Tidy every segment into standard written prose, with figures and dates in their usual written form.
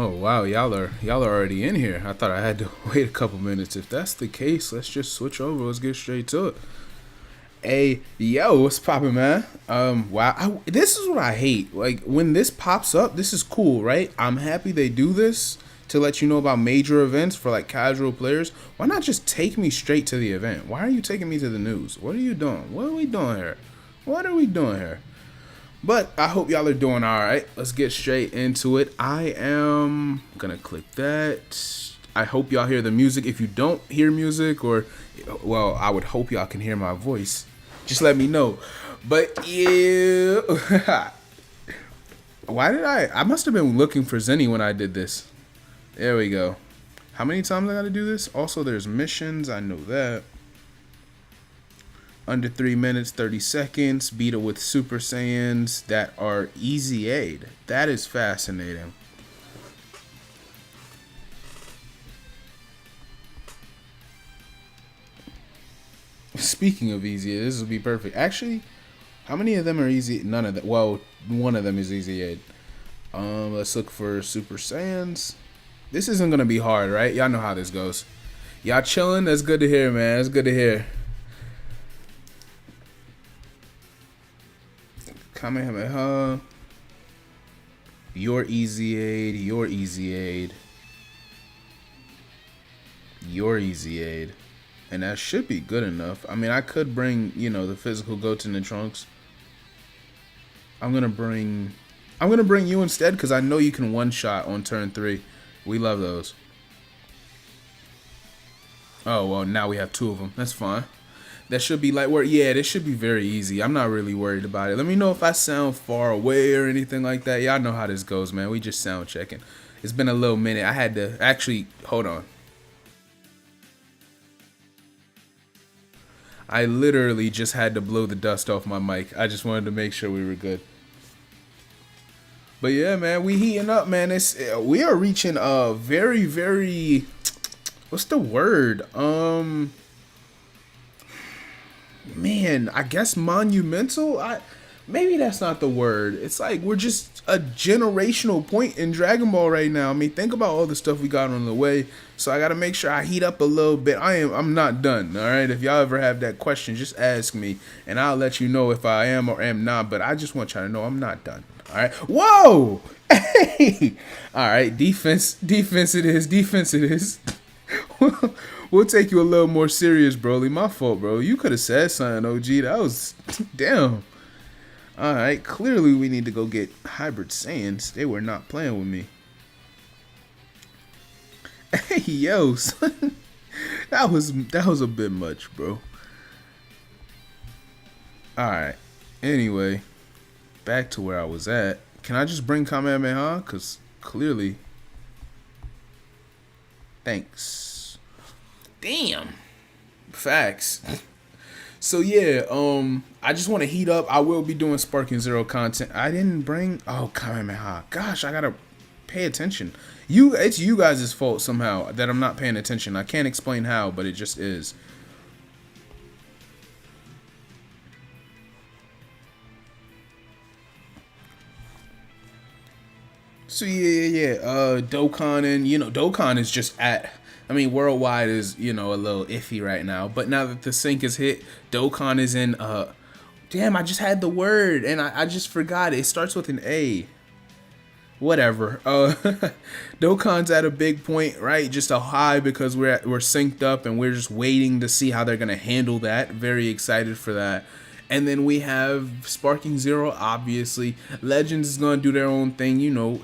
Oh wow, y'all are already in here. I thought I had to wait a couple minutes. If that's the case, let's just switch over. Let's get straight to it. Hey, yo, what's poppin', man? Wow, this is what I hate. Like when this pops up, this is cool, right? I'm happy they do this to let you know about major events for like casual players. Why not just take me straight to the event? Why are you taking me to the news? What are you doing? What are we doing here? What are we doing here? But I hope y'all are doing all right. Let's get straight into it. I am gonna click that. I hope y'all hear the music. If you don't hear music, or well, I would hope y'all can hear my voice. Just let me know. But yeah, why did I must have been looking for Zenny when I did this. There we go. How many times I gotta do this? Also, there's missions. I know that. Under 3 minutes, 30 seconds. Beat it with Super Saiyans that are easy aid. That is fascinating. Speaking of easy aid, this will be perfect. Actually, how many of them are easy? None of them. Well, one of them is easy aid. Let's look for Super Saiyans. This isn't gonna be hard, right? Y'all know how this goes. Y'all chilling? That's good to hear, man. That's good to hear. Kamehameha. Your easy aid. Your easy aid. Your easy aid. And that should be good enough. I mean, I could bring, you know, the physical Goten and Trunks. I'm gonna bring you instead because I know you can one shot on turn 3. We love those. Oh well, now we have 2 of them. That's fine. That should be light work. Yeah, this should be very easy. I'm not really worried about it. Let me know if I sound far away or anything like that. Y'all know how this goes, man. We just sound checking. It's been a little minute. I had to actually hold on. I literally just had to blow the dust off my mic. I just wanted to make sure we were good. But yeah, man, we heating up, man. We are reaching a very, very, what's the word? Man, I guess monumental. Maybe that's not the word. It's like we're just a generational point in Dragon Ball right now. I mean, think about all the stuff we got on the way. So I gotta make sure I heat up a little bit. I'm not done. All right. If y'all ever have that question, just ask me, and I'll let you know if I am or am not. But I just want y'all to know I'm not done. All right. Whoa. Hey. All right. Defense. Defense. It is. Defense. It is. We'll take you a little more serious, Broly. My fault, bro. You could have said something, OG. That was damn. Alright, clearly we need to go get Hybrid Saiyans. They were not playing with me. Hey, yo, son. That was a bit much, bro. Alright. Anyway, back to where I was at. Can I just bring Kamehameha? Because clearly... Thanks. Damn. Facts. So yeah, I just want to heat up. I will be doing Sparking Zero content. I didn't bring Kamehameha. Gosh, I gotta pay attention. It's you guys' fault somehow that I'm not paying attention. I can't explain how, but it just is. So yeah. Dokkan, and you know, Dokkan is just at. I mean, worldwide is, you know, a little iffy right now. But now that the sync is hit, Dokkan is in, damn, I just had the word, and I just forgot it. It starts with an A. Whatever. Dokkan's at a big point, right? Just a high because we're synced up, and we're just waiting to see how they're going to handle that. Very excited for that. And then we have Sparking Zero, obviously. Legends is going to do their own thing, you know,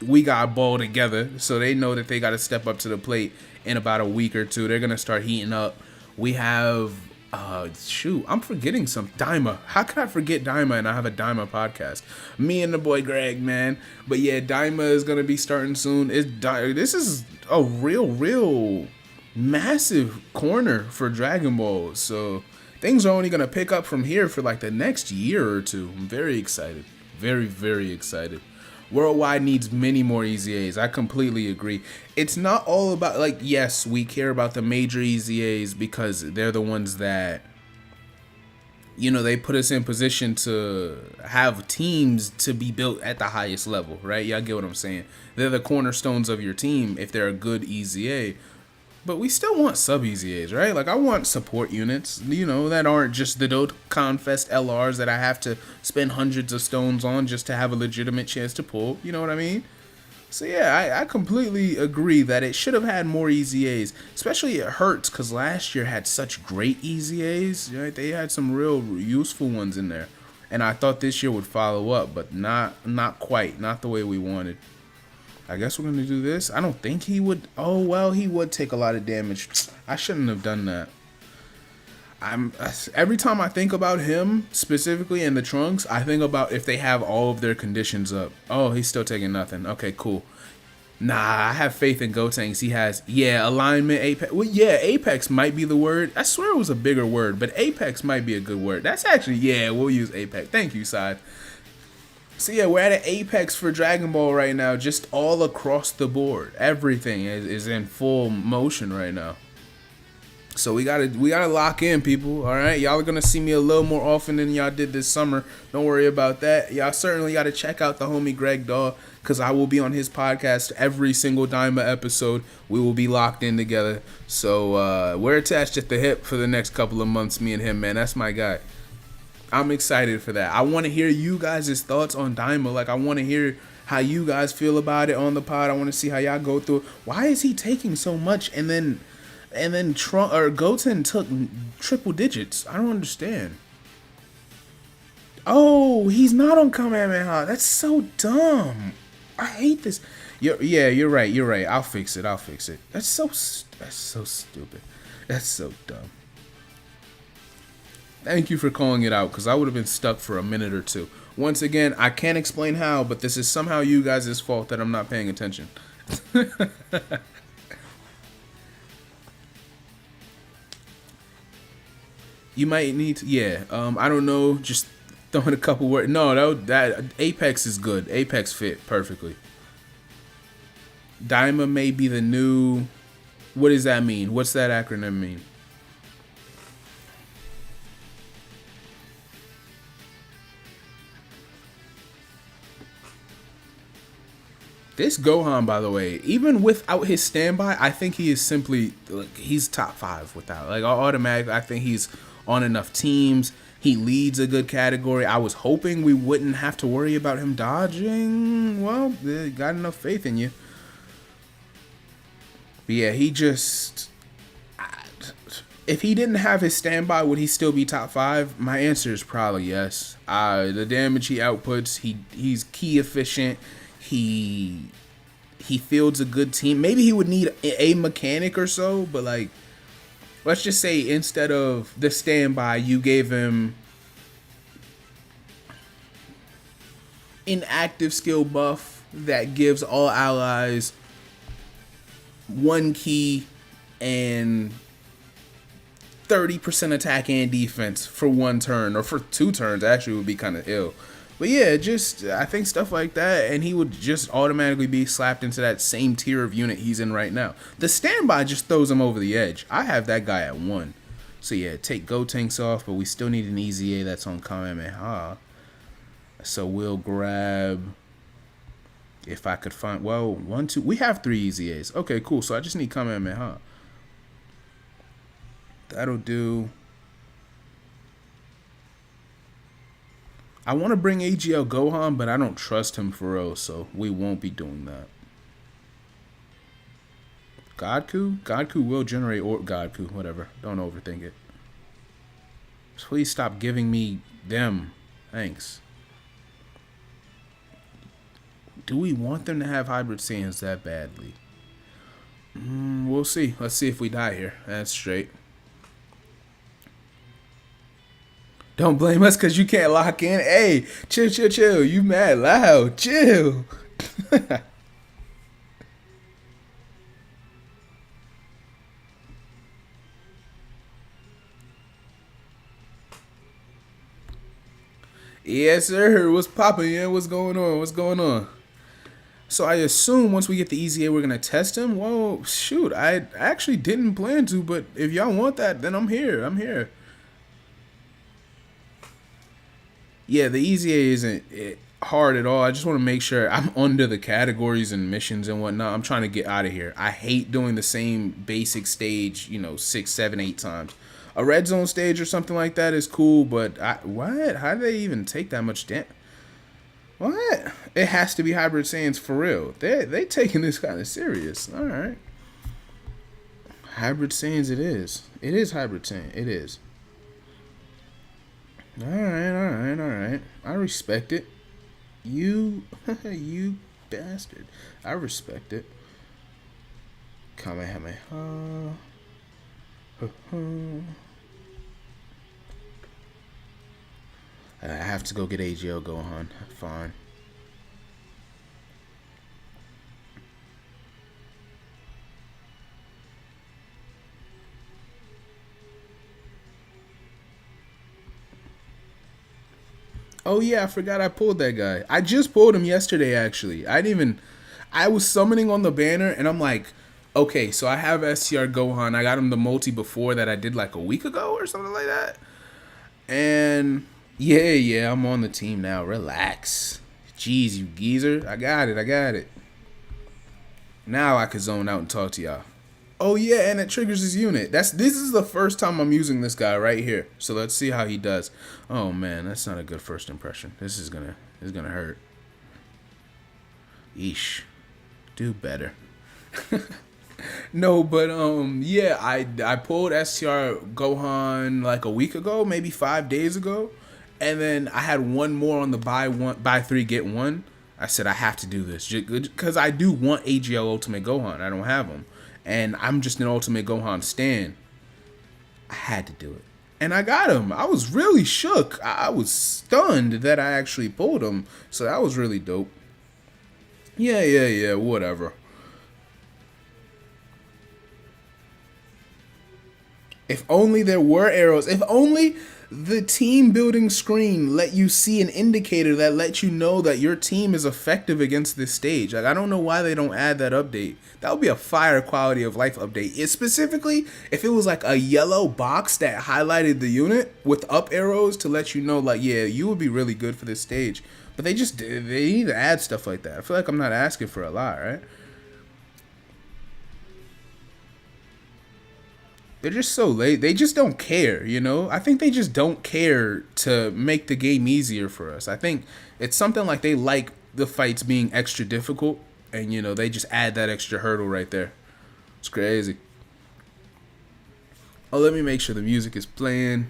we got ball together, so they know that they got to step up to the plate in about a week or 2. They're gonna start heating up. We have shoot, I'm forgetting some Daima. How could I forget Daima and I have a Daima podcast? Me and the boy Greg, man. But yeah, Daima is gonna be starting soon. This is a real massive corner for Dragon Ball. So things are only gonna pick up from here for like the next year or 2. I'm very excited. Very excited. Worldwide needs many more EZAs. I completely agree. It's not all about, like, yes, we care about the major EZAs because they're the ones that you know, they put us in position to have teams to be built at the highest level, right? Y'all get what I'm saying? They're the cornerstones of your team if they're a good EZA. But we still want sub EZAs, right? Like, I want support units, you know, that aren't just the Dokkan Fest LRs that I have to spend hundreds of stones on just to have a legitimate chance to pull. You know what I mean? So yeah, I completely agree that it should have had more EZAs. Especially it hurts because last year had such great EZAs. Right? They had some real useful ones in there. And I thought this year would follow up, but not quite. Not the way we wanted. I guess we're going to do this. I don't think he would. Oh, well, he would take a lot of damage. I shouldn't have done that. Every time I think about him, specifically in the trunks, I think about if they have all of their conditions up. Oh, he's still taking nothing. Okay, cool. Nah, I have faith in Gotenks. He has, yeah, alignment, apex. Well, yeah, apex might be the word. I swear it was a bigger word, but apex might be a good word. That's actually, yeah, we'll use apex. Thank you, Side. So yeah, we're at an apex for Dragon Ball right now, just all across the board. Everything is in full motion right now. So we gotta lock in, people. All right, y'all are gonna see me a little more often than y'all did this summer. Don't worry about that. Y'all certainly gotta check out the homie Greg Daw, cause I will be on his podcast every single Daima episode. We will be locked in together. So we're attached at the hip for the next couple of months. Me and him, man. That's my guy. I'm excited for that. I want to hear you guys' thoughts on Daima. Like, I want to hear how you guys feel about it on the pod. I want to see how y'all go through it. Why is he taking so much and then Goten took triple digits? I don't understand. Oh, he's not on Kamehameha. That's so dumb. I hate this. You're right. You're right. I'll fix it. That's so stupid. That's so dumb. Thank you for calling it out, because I would have been stuck for a minute or two. Once again, I can't explain how, but this is somehow you guys' fault that I'm not paying attention. You might need to, yeah, I don't know, just throwing a couple words. No, that Apex is good. Apex fit perfectly. Daima may be the new, what does that mean? What's that acronym mean? This Gohan, by the way, even without his standby, I think he is simply, like, he's top 5 without. Like, automatically, I think he's on enough teams. He leads a good category. I was hoping we wouldn't have to worry about him dodging. Well, got enough faith in you. But yeah, he just, if he didn't have his standby, would he still be top 5? My answer is probably yes. The damage he outputs, he's key efficient. He fields a good team. Maybe he would need a mechanic or so, but like, let's just say instead of the standby, you gave him an active skill buff that gives all allies 1 key and 30% attack and defense for 1 turn, or for 2 turns actually would be kind of ill. But yeah, just, I think stuff like that, and he would just automatically be slapped into that same tier of unit he's in right now. The standby just throws him over the edge. I have that guy at 1. So yeah, take Gotenks off, but we still need an EZA that's on Kamehameha. So we'll grab, if I could find, well, 1, 2, we have 3 EZAs. Okay, cool, so I just need Kamehameha. That'll do. I want to bring AGL Gohan, but I don't trust him for real, so we won't be doing that. Godku will generate, or Godku, whatever. Don't overthink it. Please stop giving me them. Thanks. Do we want them to have hybrid Saiyans that badly? We'll see. Let's see if we die here. That's straight. Don't blame us because you can't lock in. Hey, chill. You mad loud. Chill. Yes, sir. What's poppin'? Yeah, what's going on? So I assume once we get the EZA, we're going to test him? Well, shoot. I actually didn't plan to, but if y'all want that, then I'm here. Yeah, the EZA isn't hard at all. I just want to make sure I'm under the categories and missions and whatnot. I'm trying to get out of here. I hate doing the same basic stage, you know, 6, 7, 8 times. A red zone stage or something like that is cool, but what? How do they even take that much damage? What? It has to be Hybrid Saiyans for real. They taking this kind of serious. All right. Hybrid Saiyans it is. It is Hybrid Saiyan. It is. Alright. I respect it. You bastard. I respect it. Kamehameha. I have to go get AGL Gohan. Fine. Oh yeah, I forgot I pulled that guy. I just pulled him yesterday actually. I was summoning on the banner and I'm like, okay, so I have STR Gohan. I got him the multi before that I did like a week ago or something like that. And yeah, I'm on the team now. Relax. Jeez, you geezer. I got it. Now I can zone out and talk to y'all. Oh yeah, and it triggers his unit. This is the first time I'm using this guy right here. So let's see how he does. Oh man, that's not a good first impression. This is gonna hurt. Yeesh. Do better. No, but yeah, I pulled STR Gohan like a week ago, maybe 5 days ago, and then I had one more on the buy 3 get 1. I said I have to do this because I do want AGL Ultimate Gohan. I don't have him. And I'm just an Ultimate Gohan stan. I had to do it. And I got him. I was really shook. I was stunned that I actually pulled him. So that was really dope. Yeah, whatever. If only there were arrows. If only the team building screen let you see an indicator that lets you know that your team is effective against this stage. Like, I don't know why they don't add that update. That would be a fire quality of life update. Specifically, if it was like a yellow box that highlighted the unit with up arrows to let you know, like, yeah, you would be really good for this stage. But they need to add stuff like that. I feel like I'm not asking for a lot, right? They're just so late. They just don't care, you know? I think they just don't care to make the game easier for us. I think it's something like they like the fights being extra difficult, and, you know, they just add that extra hurdle right there. It's crazy. Oh, let me make sure the music is playing.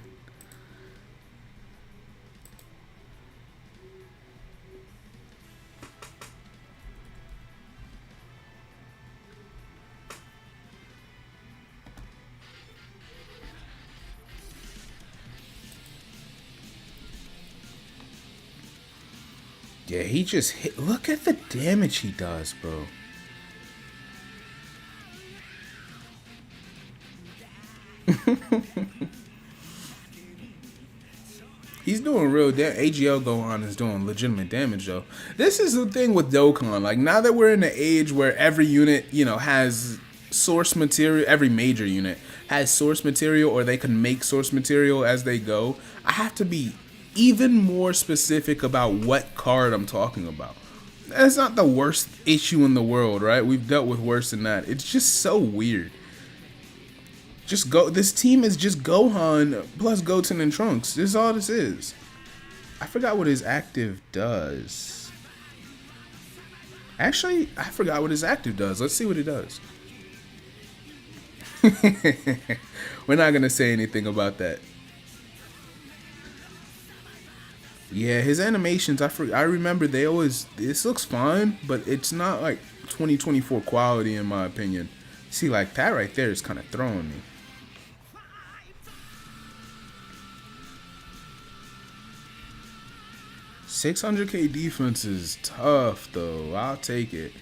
Yeah, he just hit. Look at the damage he does, bro. He's doing real damage. AGL Gohan is doing legitimate damage, though. This is the thing with Dokkan. Like, now that we're in the age where every unit, you know, has source material, every major unit has source material, or they can make source material as they go, I have to be even more specific about what card I'm talking about. That's not the worst issue in the world, right? We've dealt with worse than that. It's just so weird. This team is just Gohan plus Goten and Trunks. This is all this is. I forgot what his active does. Actually, I forgot what his active does. Let's see what it does. We're not gonna say anything about that. Yeah, his animations, I remember they always, this looks fine, but it's not like 2024 quality in my opinion. See, like that right there is kind of throwing me. $600K defense is tough though. I'll take it.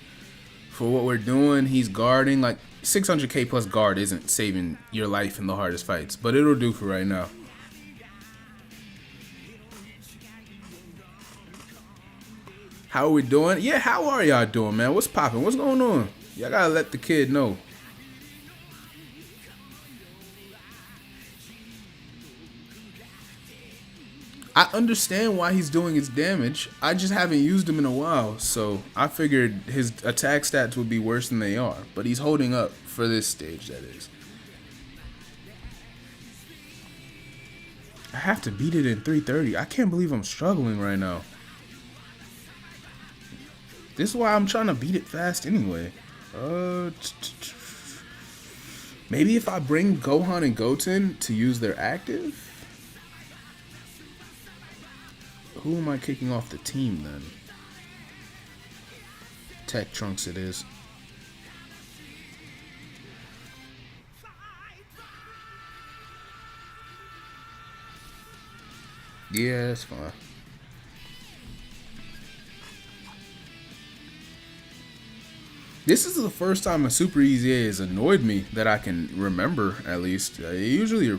For what we're doing, he's guarding. Like 600K plus guard isn't saving your life in the hardest fights, but it'll do for right now. How are we doing? Yeah, how are y'all doing, man? What's popping? What's going on? Y'all gotta let the kid know. I understand why he's doing his damage. I just haven't used him in a while, so I figured his attack stats would be worse than they are. But he's holding up for this stage, that is. I have to beat it in 330. I can't believe I'm struggling right now. This is why I'm trying to beat it fast anyway. Maybe if I bring Gohan and Goten to use their active? Who am I kicking off the team then? Tech Trunks it is. Yeah, that's fine. This is the first time a Super-EZA has annoyed me that I can remember, at least. They usually are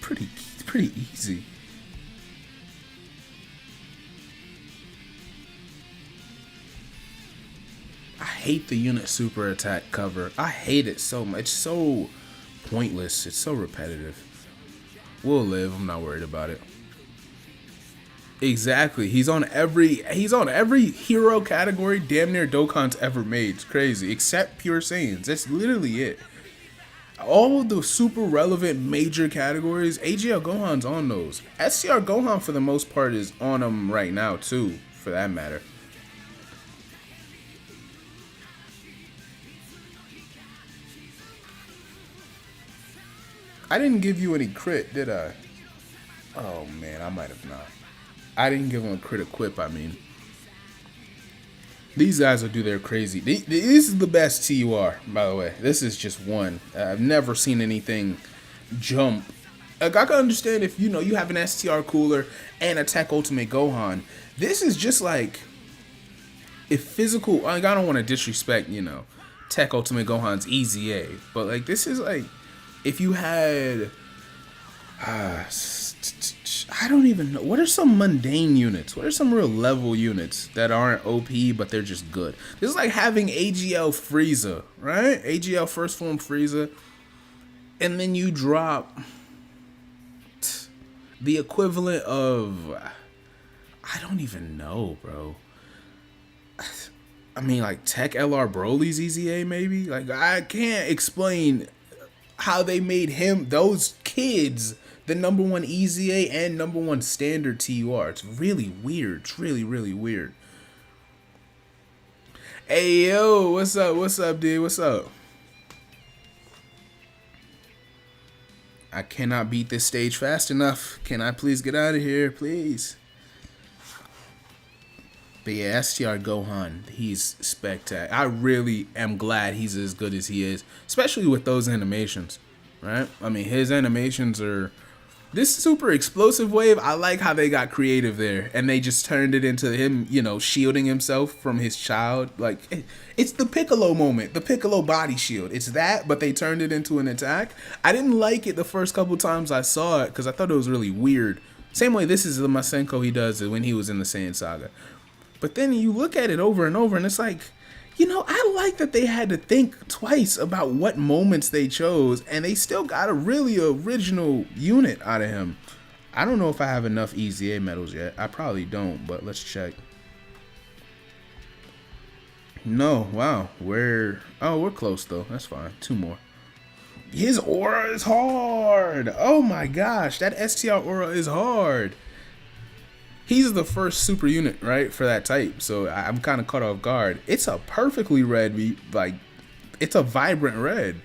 pretty easy. I hate the unit super attack cover. I hate it so much. It's so pointless. It's so repetitive. We'll live. I'm not worried about it. Exactly. He's on every hero category damn near Dokkan's ever made. It's crazy. Except Pure Saiyans. That's literally it. All of the super relevant major categories, AGL Gohan's on those. STR Gohan for the most part is on them right now too, for that matter. I didn't give you any crit, did I? Oh man, I might have not. I didn't give him a crit equip, I mean. These guys will do their crazy. This is the best TUR, by the way. This is just one. I've never seen anything jump. Like, I can understand if, you have an STR Cooler and a Tech Ultimate Gohan. This is just like, if physical, like, I don't want to disrespect, Tech Ultimate Gohan's EZA. But, like, this is like, if you had, I don't even know. What are some mundane units? What are some real level units that aren't OP, but they're just good? This is like having AGL Frieza, right? AGL First Form Frieza. And then you drop the equivalent of, I don't even know, bro. I mean, like Tech LR Broly's EZA, maybe? Like, I can't explain how they made those kids, the #1 EZA and #1 standard TUR. It's really weird. It's really, really weird. Hey, yo, what's up? What's up, dude? What's up? I cannot beat this stage fast enough. Can I please get out of here, please? But yeah, STR Gohan, he's spectacular. I really am glad he's as good as he is, especially with those animations, right? I mean, his animations are... This super explosive wave, I like how they got creative there. And they just turned it into him, shielding himself from his child. Like, it's the Piccolo moment. The Piccolo body shield. It's that, but they turned it into an attack. I didn't like it the first couple times I saw it because I thought it was really weird. Same way this is the Masenko he does it when he was in the Saiyan Saga. But then you look at it over and over and it's like, I like that they had to think twice about what moments they chose, and they still got a really original unit out of him. I don't know if I have enough EZA medals yet. I probably don't, but let's check. No, wow. We're close though. That's fine. 2 more. His aura is hard. Oh my gosh, that STR aura is hard. He's the first super unit, right, for that type, so I'm kind of caught off guard. It's a perfectly red, like, it's a vibrant red.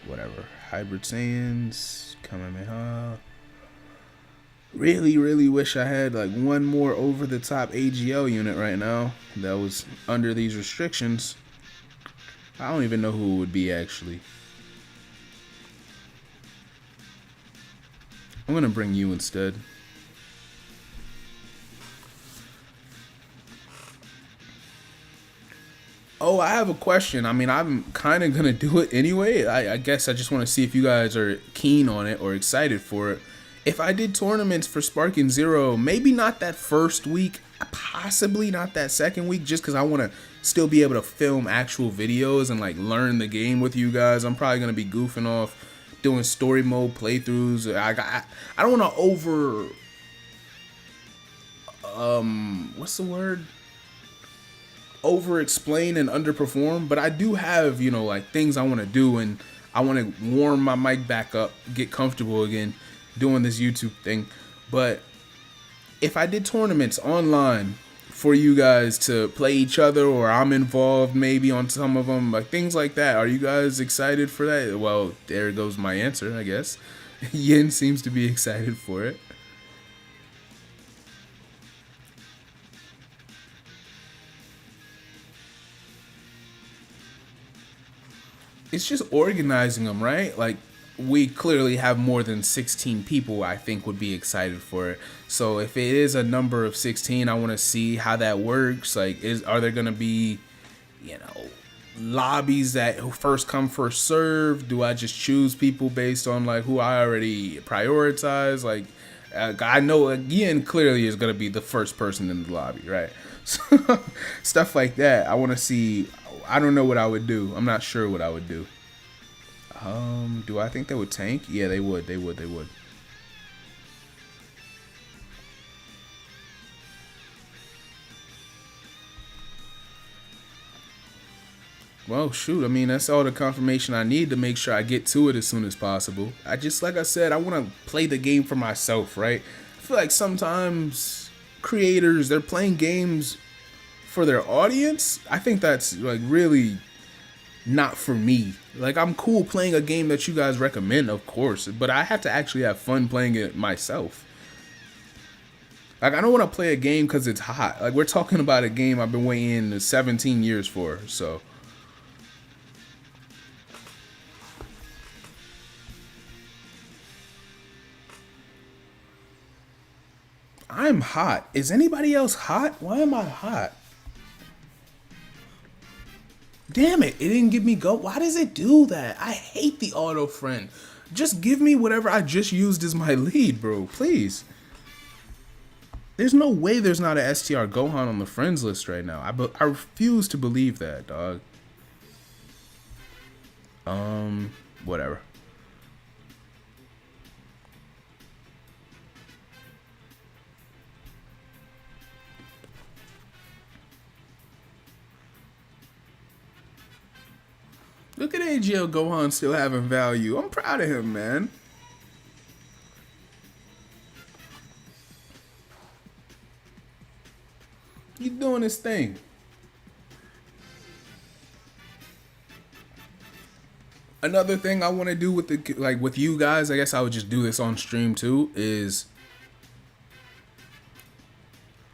Whatever. Hybrid Saiyans, Kamehameha. Really, really wish I had, like, one more over-the-top AGL unit right now that was under these restrictions. I don't even know who it would be, actually. I'm gonna bring you instead. Oh, I have a question. I mean, I'm kind of gonna do it anyway. I guess I just want to see if you guys are keen on it or excited for it. If I did tournaments for Sparking Zero, maybe not that first week, possibly not that second week, just because I want to still be able to film actual videos and like learn the game with you guys. I'm probably gonna be goofing off, doing story mode playthroughs. I don't want to what's the word? Over explain and underperform, but I do have, you know, like things I want to do, and I want to warm my mic back up, get comfortable again doing this YouTube thing. But if I did tournaments online for you guys to play each other, or I'm involved maybe on some of them, like things like that, are you guys excited for that? Well, there goes my answer, I guess. Yin seems to be excited for it. It's just organizing them, right? Like, we clearly have more than 16 people I think would be excited for it. So if it is a number of 16, I want to see how that works. Like, are there going to be, you know, lobbies that first come first serve? Do I just choose people based on like who I already prioritize? Like, I know again clearly is going to be the first person in the lobby, right? So, stuff like that. I want to see. I don't know what I would do. I'm not sure what I would do. Do I think they would tank? Yeah, they would. They would. Well, shoot. I mean, that's all the confirmation I need to make sure I get to it as soon as possible. Like I said, I want to play the game for myself, right? I feel like sometimes creators, they're playing games for their audience. I think that's like really not for me. Like, I'm cool playing a game that you guys recommend, of course, but I have to actually have fun playing it myself. Like, I don't want to play a game because it's hot. Like, we're talking about a game I've been waiting 17 years for, so. I'm hot. Is anybody else hot? Why am I hot? Damn it, it didn't give me go. Why does it do that? I hate the auto friend. Just give me whatever I just used as my lead, bro. Please. There's no way there's not a STR Gohan on the friends list right now. I refuse to believe that, dog. Whatever. Look at AGL Gohan still having value. I'm proud of him, man. He's doing his thing. Another thing I want to do with with you guys, I guess I would just do this on stream too, is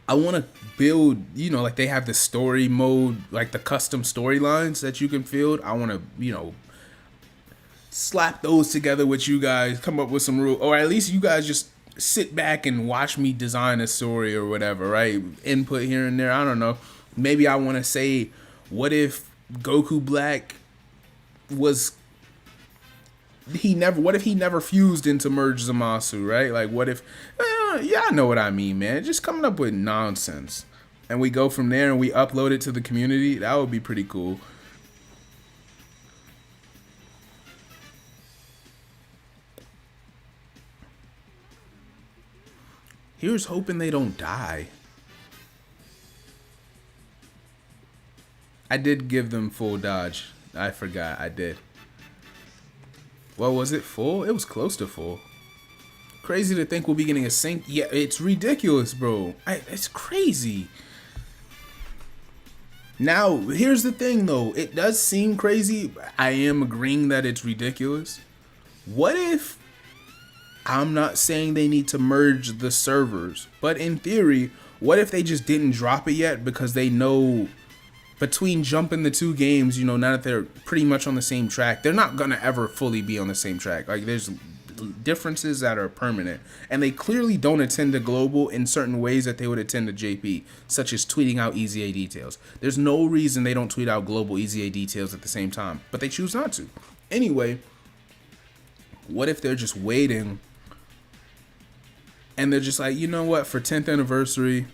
I want to build, you know, like they have the story mode, like the custom storylines that you can build. I want to, you know, slap those together with you guys, come up with some rules, or at least you guys just sit back and watch me design a story or whatever, right? Input here and there. I don't know. Maybe I want to say, what if Goku Black was what if he never fused into Merge Zamasu, right? Like, what if, yeah, I know what I mean, man. Just coming up with nonsense. And we go from there and we upload it to the community. That would be pretty cool. Here's hoping they don't die. I did give them full dodge. I forgot, I did. Well, was it full? It was close to full. Crazy to think we'll be getting a sync. Yeah, it's ridiculous, bro. It's crazy. Now, here's the thing, though. It does seem crazy. I am agreeing that it's ridiculous. What if... I'm not saying they need to merge the servers, but in theory, what if they just didn't drop it yet because they know between jumping the two games, you know, now that they're pretty much on the same track, they're not going to ever fully be on the same track. Like, there's differences that are permanent, and they clearly don't attend to global in certain ways that they would attend to JP, such as tweeting out EZA details. There's no reason they don't tweet out global EZA details at the same time, but they choose not to. Anyway, what if they're just waiting and they're just like, you know what, for 10th anniversary,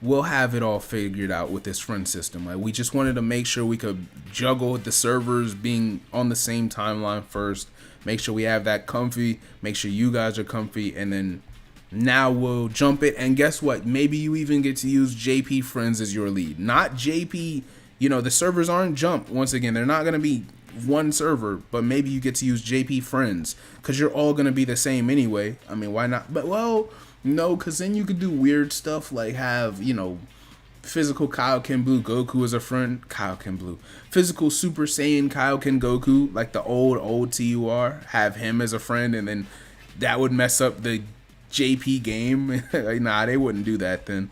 we'll have it all figured out with this friend system. Like, we just wanted to make sure we could juggle the servers being on the same timeline first, make sure we have that comfy, make sure you guys are comfy, and then now we'll jump it. And guess what? Maybe you even get to use JP friends as your lead. Not JP, you know, the servers aren't jumped. Once again, they're not going to be one server, but maybe you get to use JP friends because you're all going to be the same anyway. I mean, why not? But, well, no, because then you could do weird stuff like have, you know, physical Kaioken Blue Goku as a friend. Kaioken Blue. Physical Super Saiyan Kaioken Goku, like the old TUR. Have him as a friend, and then that would mess up the JP game. Like, nah, they wouldn't do that then.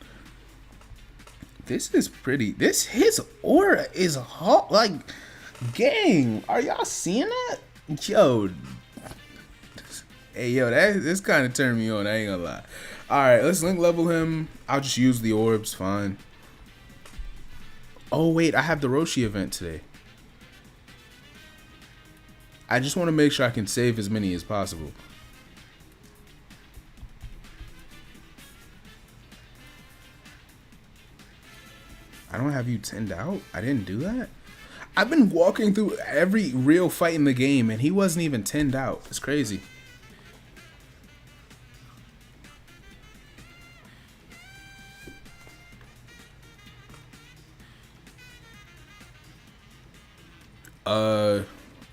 This is pretty. His aura is hot. Like, gang, are y'all seeing that? Yo. Hey, yo, this kind of turned me on. I ain't gonna lie. Alright, let's link level him. I'll just use the orbs. Fine. Oh, wait. I have the Roshi event today. I just want to make sure I can save as many as possible. I don't have you 10'd out? I didn't do that? I've been walking through every real fight in the game, and he wasn't even 10'd out. It's crazy.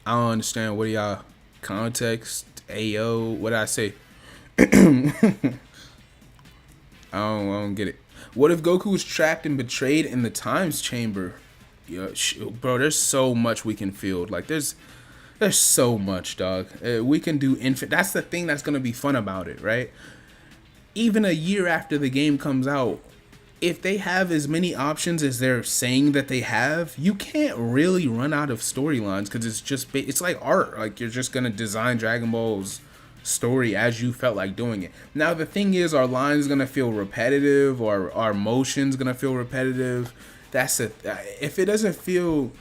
I don't understand. What are y'all context? Ayo, what did I say? I don't get it. What if Goku was trapped and betrayed in the times chamber? Yo, bro, there's so much we can field. Like, there's so much, dog. We can do infinite. That's the thing that's gonna be fun about it, right? Even a year after the game comes out, if they have as many options as they're saying that they have, you can't really run out of storylines because it's like art. Like, you're just gonna design Dragon Ball's story as you felt like doing it. Now the thing is, our line's gonna feel repetitive, or our motion's gonna feel repetitive. If it doesn't feel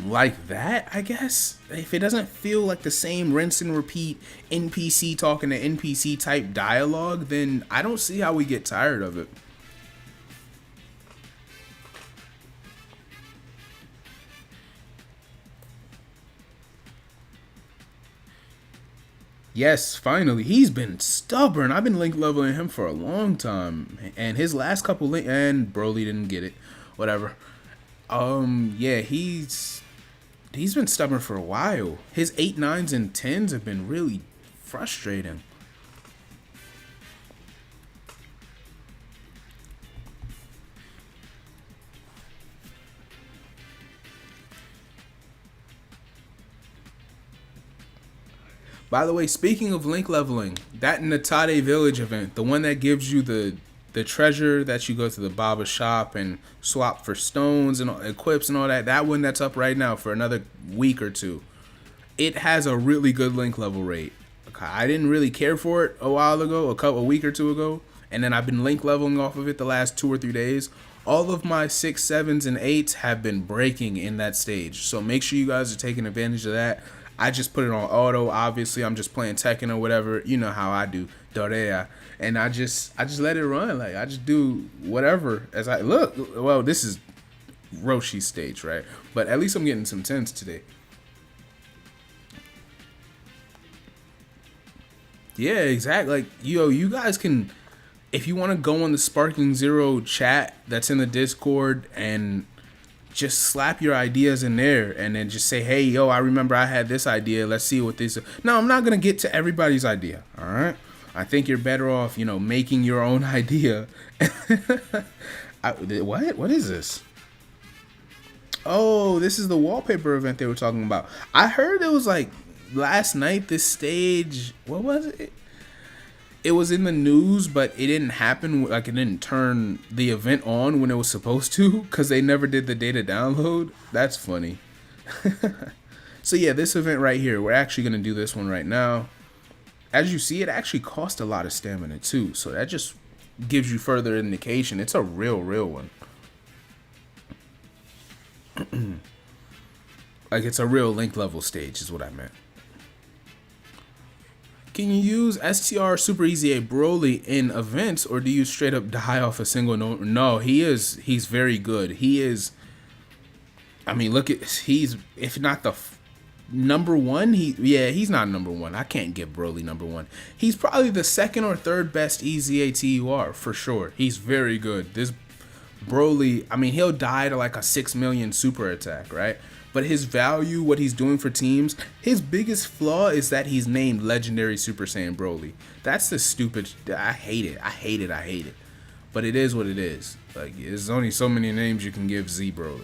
like that, I guess, if it doesn't feel like the same rinse and repeat NPC talking to NPC type dialogue, then I don't see how we get tired of it. Yes, finally. He's been stubborn. I've been link leveling him for a long time. And his last couple link, and Broly didn't get it. Whatever. Yeah, he's been stubborn for a while. His 8, 9s, and 10s have been really frustrating. By the way, speaking of link leveling, that Natade Village event, the one that gives you the treasure that you go to the Baba shop and swap for stones and equips and all that, that one that's up right now for another week or two, it has a really good link level rate. I didn't really care for it a while ago, a week or two ago, and then I've been link leveling off of it the last 2 or 3 days. All of my 6, 7s, and 8s have been breaking in that stage, so make sure you guys are taking advantage of that. I just put it on auto. Obviously, I'm just playing Tekken or whatever. You know how I do, Dorea, and I just let it run. Like, I just do whatever as I look. Well, this is Roshi's stage, right? But at least I'm getting some 10s today. Yeah, exactly. Like, yo, you guys can, if you want to go on the Sparking Zero chat that's in the Discord and just slap your ideas in there and then just say, hey, yo, I remember I had this idea. Let's see what this is. No, I'm not going to get to everybody's idea. All right. I think you're better off, you know, making your own idea. What is this? Oh, this is the wallpaper event they were talking about. I heard it was like last night, this stage. What was it? It was in the news, but it didn't happen. Like, it didn't turn the event on when it was supposed to because they never did the data download. That's funny. So yeah, this event right here, we're actually going to do this one right now. As you see, it actually cost a lot of stamina too. So that just gives you further indication. It's a real one. Like, it's a real link level stage is what I meant. Can you use STR Super-EZA Broly in events, or do you straight up die off a single no? No, he's very good. He is. I mean, look at he's if not the number one. He's not number one. I can't give Broly number one. He's probably the second or third best EZA TUR for sure. He's very good. This Broly, I mean, he'll die to like a 6 million super attack, right? But his value, what he's doing for teams, his biggest flaw is that he's named Legendary Super Saiyan Broly. That's the stupid. I hate it. I hate it. I hate it. But it is what it is. Like, there's only so many names you can give Z Broly.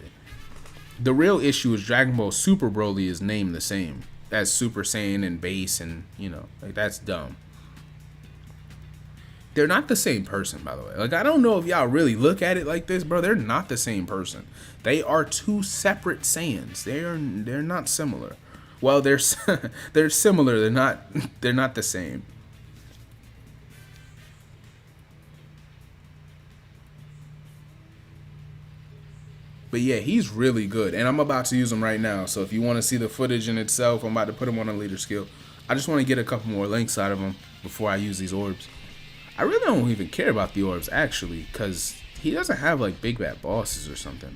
The real issue is Dragon Ball Super Broly is named the same as Super Saiyan and Base, and you know, like that's dumb. They're not the same person, by the way. Like, I don't know if y'all really look at it like this, bro. They're not the same person. They are two separate Saiyans. They're not similar. Well, they're they're similar. They're not the same. But yeah, he's really good, and I'm about to use him right now. So if you want to see the footage in itself, I'm about to put him on a leader skill. I just want to get a couple more links out of him before I use these orbs. I really don't even care about the orbs, actually, because he doesn't have, like, big bad bosses or something.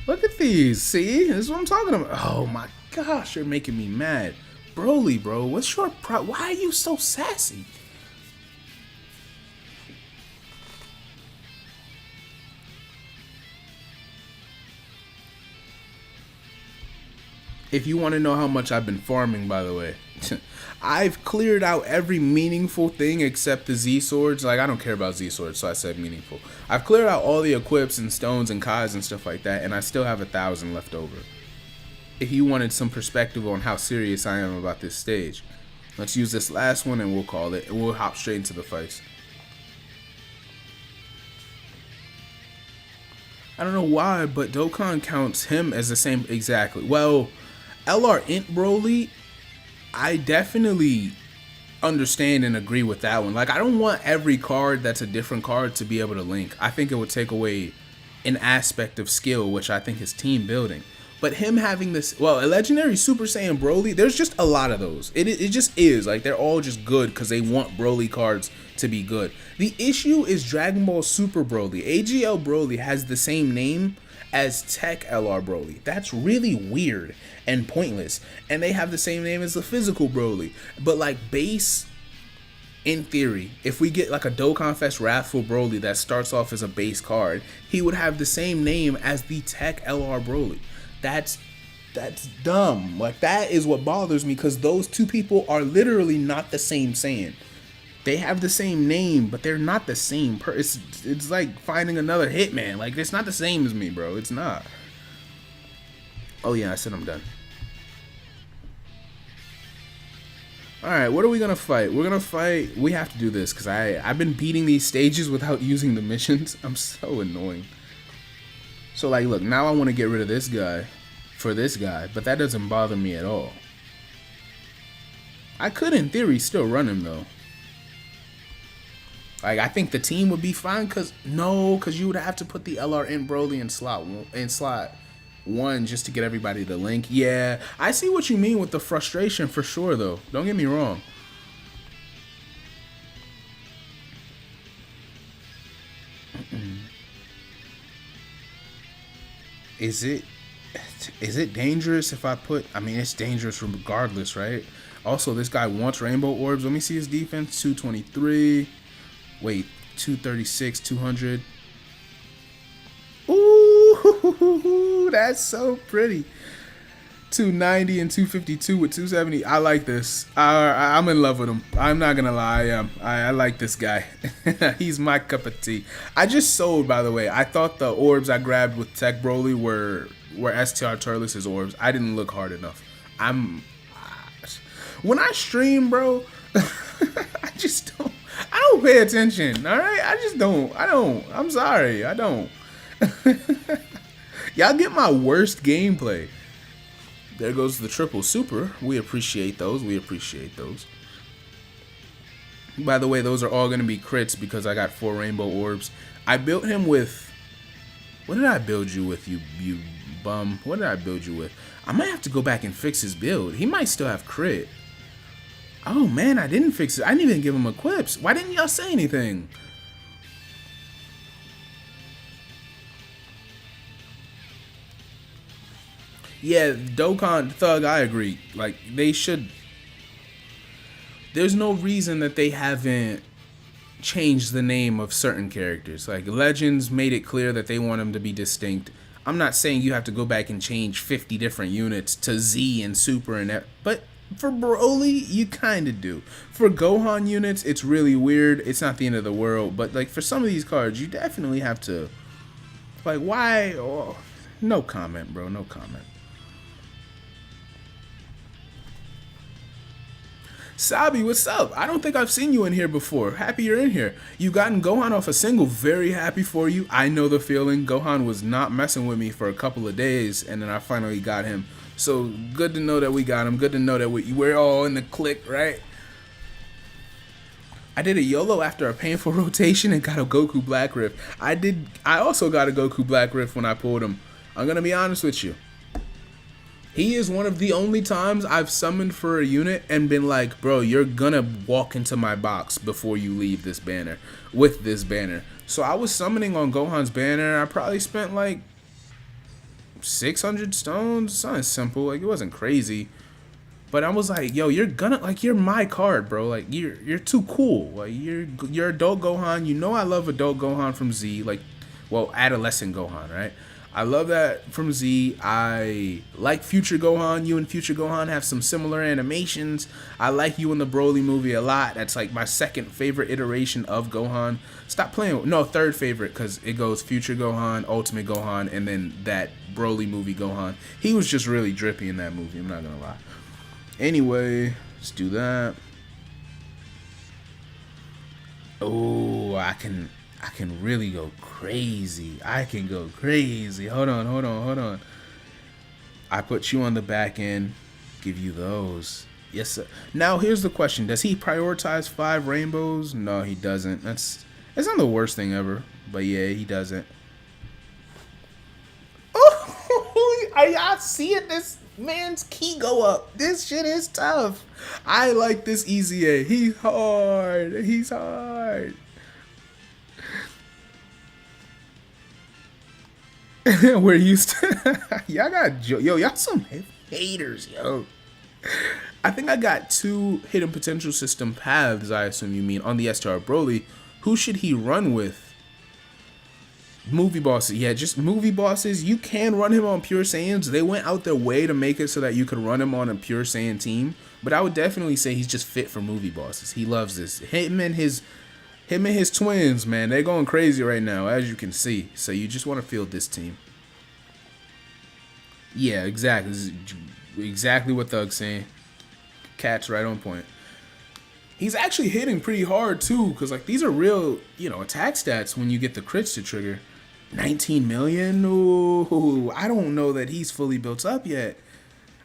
Look at these, see? This is what I'm talking about. Oh, my gosh, you're making me mad. Broly, bro, what's your Why are you so sassy? If you want to know how much I've been farming, by the way, I've cleared out every meaningful thing except the Z swords. Like, I don't care about Z swords, so I said meaningful. I've cleared out all the equips and stones and Kais and stuff like that, and I still have 1,000 left over. If you wanted some perspective on how serious I am about this stage, let's use this last one and we'll call it, and we'll hop straight into the fights. I don't know why, but Dokkan counts him as the same exactly. Well, LR Int Broly, I definitely understand and agree with that one. Like, I don't want every card that's a different card to be able to link. I think it would take away an aspect of skill, which I think is team building. But him having this, well, a Legendary Super Saiyan Broly, there's just a lot of those. It just is. Like, they're all just good because they want Broly cards to be good. The issue is Dragon Ball Super Broly. AGL Broly has the same name as Tech LR Broly. That's really weird and pointless. And they have the same name as the physical Broly. But like base, in theory, if we get like a Dokkan Fest Wrathful Broly that starts off as a base card, he would have the same name as the Tech LR Broly. That's dumb. Like, that is what bothers me, because those two people are literally not the same Saiyan. They have the same name, but they're not the same person. It's like finding another Hitman. Like, it's not the same as me, bro. It's not. Oh yeah, I said I'm done. Alright, what are we gonna fight? We're gonna fight... We have to do this, because I've been beating these stages without using the missions. I'm so annoying. So, like, look, now I want to get rid of this guy for this guy, but that doesn't bother me at all. I could, in theory, still run him, though. Like, I think the team would be fine, because you would have to put the LR Int Broly in slot 1 just to get everybody to link. Yeah, I see what you mean with the frustration for sure, though. Don't get me wrong. Is it dangerous if I put... I mean, it's dangerous regardless, right? Also, this guy wants rainbow orbs. Let me see his defense. 223. Wait, 236, 200. Ooh, that's so pretty. 290 and 252 with 270. I like this. I'm in love with him. I'm not gonna lie. I like this guy. He's my cup of tea. I just sold, by the way. I thought the orbs I grabbed with Tech Broly were STR Turles' orbs. I didn't look hard enough. When I stream, bro, I just don't. I don't pay attention. All right, I just don't. I'm sorry. I don't. Y'all get my worst gameplay. There goes the triple super. We appreciate those. By the way, those are all going to be crits because I got 4 rainbow orbs. I built him with... What did I build you with, you bum? What did I build you with? I might have to go back and fix his build. He might still have crit. Oh man, I didn't fix it. I didn't even give him equips. Why didn't y'all say anything? Yeah, Dokkan Thug, I agree. Like, they should. There's no reason that they haven't changed the name of certain characters. Like, Legends made it clear that they want them to be distinct. I'm not saying you have to go back and change 50 different units to Z and Super and that, but for Broly, you kind of do. For Gohan units, it's really weird. It's not the end of the world, but like for some of these cards, you definitely have to. Like, why? Oh, no comment, bro. No comment. Sabi, what's up? I don't think I've seen you in here before. Happy you're in here. You gotten Gohan off a single. Very happy for you. I know the feeling. Gohan was not messing with me for a couple of days, and then I finally got him. So good to know that we got him. Good to know that we're all in the click, right? I did a YOLO after a painful rotation and got a Goku Black Rift. I also got a Goku Black Rift when I pulled him. I'm gonna be honest with you. He is one of the only times I've summoned for a unit and been like, bro, you're gonna walk into my box before you leave this banner, with this banner. So I was summoning on Gohan's banner. I probably spent like 600 stones, something simple. Like, it wasn't crazy. But I was like, yo, you're my card, bro. Like, you're too cool. Like, you're adult Gohan. You know I love adult Gohan from Z. Like, well, adolescent Gohan, right? I love that from Z. I like Future Gohan. You and Future Gohan have some similar animations. I like you in the Broly movie a lot. That's like my second favorite iteration of Gohan. Stop playing. No, third favorite, because it goes Future Gohan, Ultimate Gohan, and then that Broly movie Gohan. He was just really drippy in that movie. I'm not going to lie. Anyway, let's do that. Oh, I can really go crazy. I can go crazy. Hold on. I put you on the back end. Give you those. Yes, sir. Now, here's the question. Does he prioritize 5 rainbows? No, he doesn't. That's not the worst thing ever. But yeah, he doesn't. Oh, are y'all seeing this man's key go up? This shit is tough. I like this EZA. He's hard. We're used to y'all some haters, yo. I think I got 2 hidden potential system paths, I assume you mean, on the STR Broly. Who should he run with? Movie bosses. Yeah, just movie bosses. You can run him on Pure Saiyans. They went out their way to make it so that you could run him on a Pure Saiyan team. But I would definitely say he's just fit for movie bosses. He loves this. Him and his twins, man, they're going crazy right now, as you can see. So you just want to field this team. Yeah, exactly what Thug's saying. Cat's right on point. He's actually hitting pretty hard too, because like these are real, attack stats when you get the crits to trigger. 19 million? Ooh, I don't know that he's fully built up yet.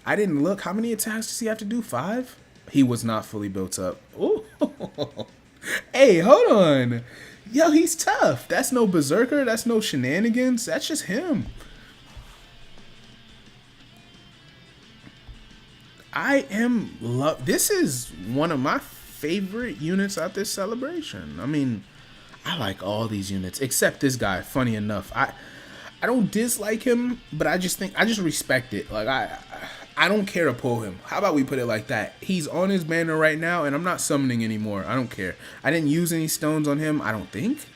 I didn't look. How many attacks does he have to do? 5? He was not fully built up. Ooh. Hey, hold on. Yo, he's tough. That's no berserker. That's no shenanigans. That's just him. This is one of my favorite units at this celebration. I mean, I like all these units except this guy. Funny enough, I don't dislike him, but I just respect it. Like I don't care to pull him. How about we put it like that? He's on his banner right now, and I'm not summoning anymore. I don't care. I didn't use any stones on him. I don't think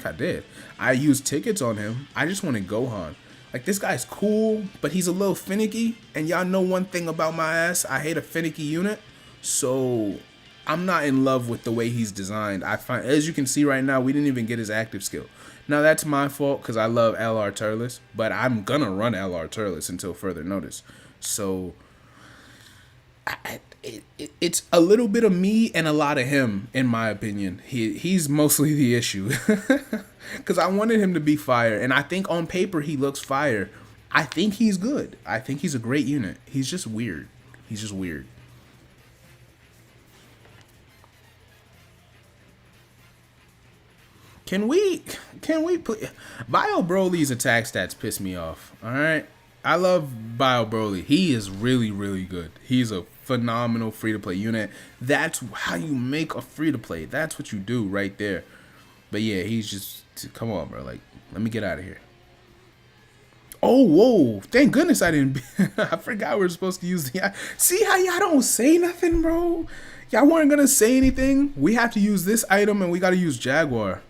I did. I used tickets on him. I just wanted Gohan. Like, this guy's cool, but he's a little finicky. And y'all know one thing about my ass. I hate a finicky unit. So I'm not in love with the way he's designed. I find, as you can see right now, we didn't even get his active skill. Now, that's my fault because I love LR Turles. But I'm going to run LR Turles until further notice. So it's a little bit of me and a lot of him, in my opinion. He's mostly the issue. Because I wanted him to be fire. And I think on paper he looks fire. I think he's good. I think he's a great unit. He's just weird. He's just weird. Can we put Bio Broly's attack stats piss me off. Alright? I love Bio Broly. He is really, really good. He's a phenomenal free-to-play unit. That's how you make a free-to-play. That's what you do right there. But yeah, he's just, come on, bro. Like, let me get out of here. Oh, whoa. Thank goodness I didn't. I forgot we were supposed to use the. See how y'all don't say nothing, bro? Y'all weren't going to say anything. We have to use this item and we got to use Jaguar.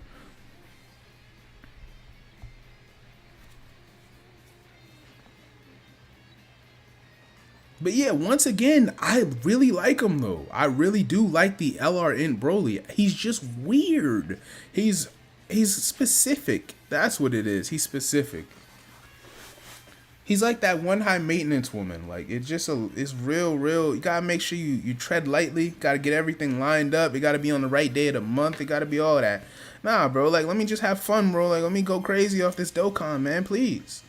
But yeah, once again, I really like him though. I really do like the LR Int Broly. He's just weird. He's specific. That's what it is. He's specific. He's like that one high maintenance woman. Like it's real. You gotta make sure you tread lightly. Gotta get everything lined up. It gotta be on the right day of the month. It gotta be all that. Nah, bro. Like, let me just have fun, bro. Like, let me go crazy off this Dokkan, man. Please.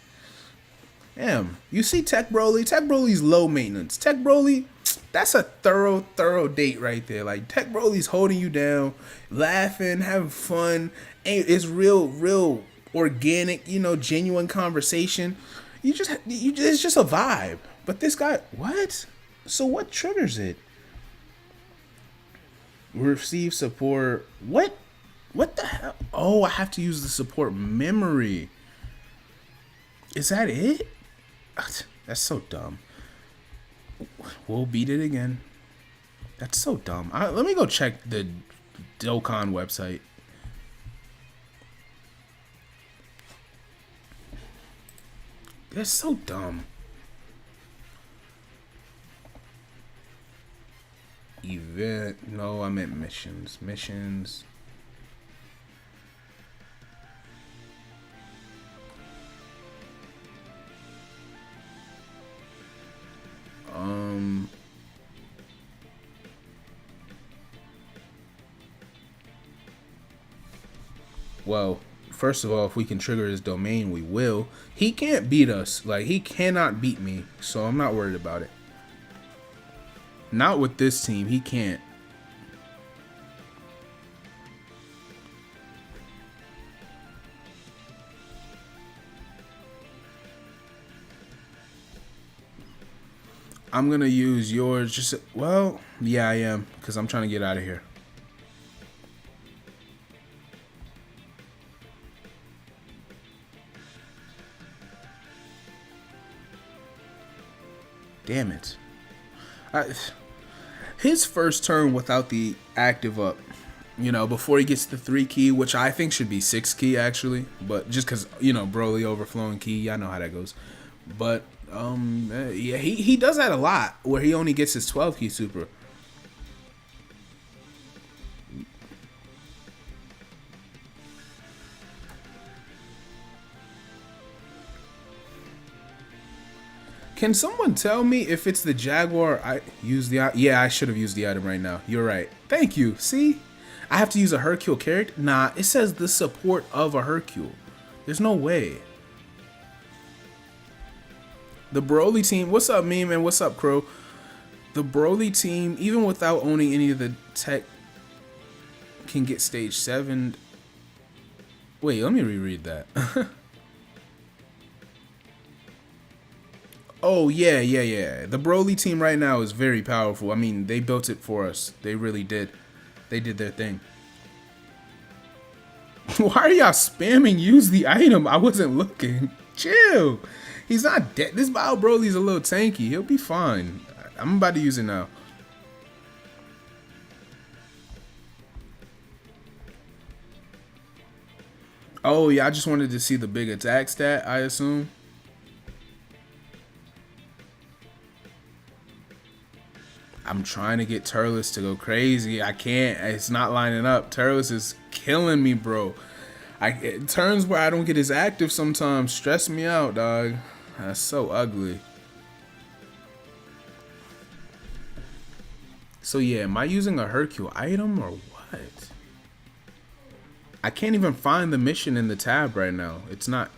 Damn, you see Tech Broly? Tech Broly's low maintenance. Tech Broly, that's a thorough date right there. Like, Tech Broly's holding you down, laughing, having fun. It's real organic, you know, genuine conversation. It's just a vibe. But this guy, what? So what triggers it? Receive support. What the hell? Oh, I have to use the support memory. Is that it? That's so dumb. We'll beat it again. That's so dumb. Let me go check the Dokkan website. That's so dumb. Event. No, I meant missions. Missions. Well, first of all, if we can trigger his domain, we will. He can't beat us. Like, he cannot beat me, so I'm not worried about it. Not with this team. He can't. I'm going to use yours. Just, well, yeah, I am, because I'm trying to get out of here. Damn it. His first turn without the active up, you know, before he gets the 3 key, which I think should be 6 key actually, but just because, you know, Broly overflowing key, y'all know how that goes. But yeah, he does that a lot where he only gets his 12 key super. Can someone tell me if it's the Jaguar? I use the, yeah, I should have used the item right now. You're right. Thank you. See? I have to use a Hercule character? Nah, it says the support of a Hercule. There's no way. The Broly team, what's up, meme, and what's up, Crow? The Broly team, even without owning any of the tech, can get stage 7. Wait, let me reread that. Oh, yeah. The Broly team right now is very powerful. I mean, they built it for us. They really did. They did their thing. Why are y'all spamming use the item? I wasn't looking. Chill. He's not dead. This Bio Broly's a little tanky. He'll be fine. I'm about to use it now. Oh, yeah, I just wanted to see the big attack stat, I assume. I'm trying to get Turles to go crazy. I can't. It's not lining up. Turles is killing me, bro. It turns where I don't get his active sometimes stress me out, dog. That's so ugly. So yeah, am I using a Hercule item or what? I can't even find the mission in the tab right now. It's not.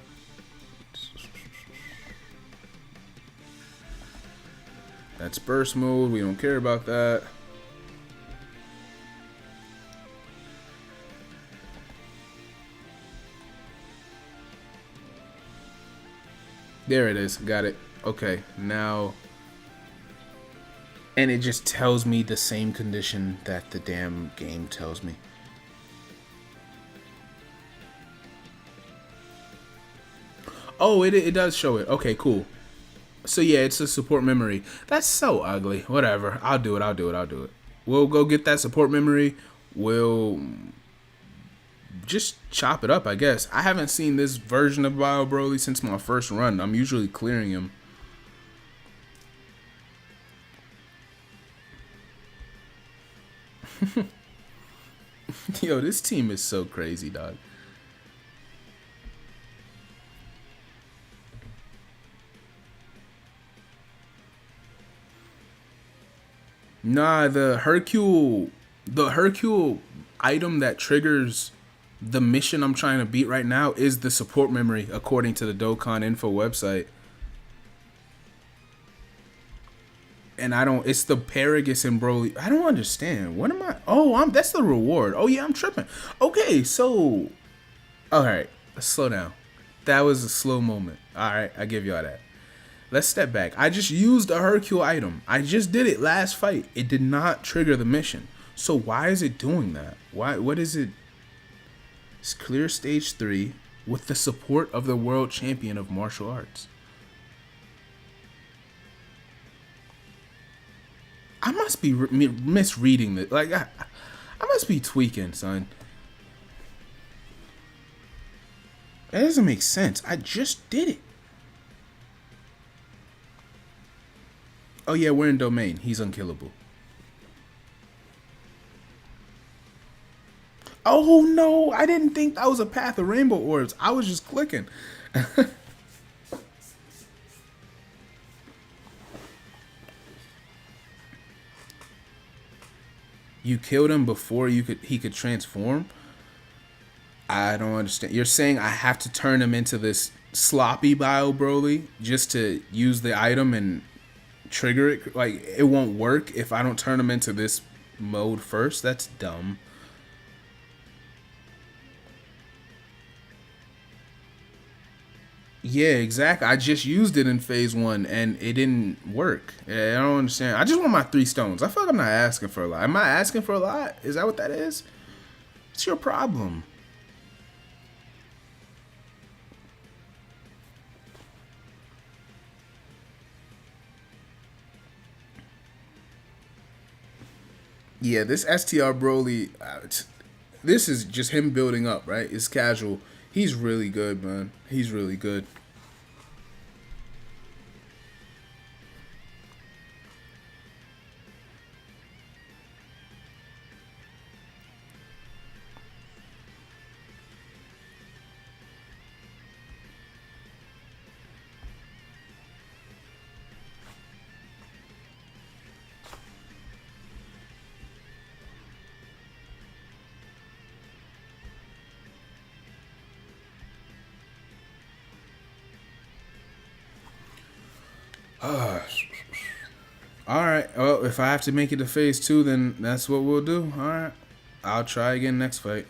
That's burst mode. We don't care about that. There it is. Got it. Okay, now And it just tells me the same condition that the damn game tells me. Oh, it does show it. Okay, cool. So yeah, it's a support memory. That's so ugly. Whatever. I'll do it. We'll go get that support memory. We'll just chop it up, I guess. I haven't seen this version of Bio Broly since my first run. I'm usually clearing him. Yo, this team is so crazy, dog. Nah, the Hercule item that triggers the mission I'm trying to beat right now is the support memory, according to the Dokkan Info website. And I don't, it's the Paragus and Broly. I don't understand. What am I? Oh, that's the reward. Oh yeah, I'm tripping. Okay, so, all right, let's slow down. That was a slow moment. All right, I give y'all that. Let's step back. I just used a Hercule item. I just did it last fight. It did not trigger the mission. So why is it doing that? Why? What is it? It's clear stage 3 with the support of the world champion of martial arts. I must be misreading this. Like, I must be tweaking, son. That doesn't make sense. I just did it. Oh yeah, we're in domain. He's unkillable. Oh no, I didn't think that was a path of rainbow orbs. I was just clicking. You killed him before he could transform? I don't understand. You're saying I have to turn him into this sloppy Bio Broly just to use the item and trigger it? Like, it won't work if I don't turn him into this mode first? That's dumb. Yeah, exactly. I just used it in phase 1 and it didn't work. I don't understand. I just want my 3 stones. I feel like I'm not asking for a lot. Am I asking for a lot? Is that what that is? It's your problem. Yeah, this STR Broly, this is just him building up, right? It's casual. He's really good, man. He's really good. Alright, well, if I have to make it to phase 2, then that's what we'll do. Alright, I'll try again next fight.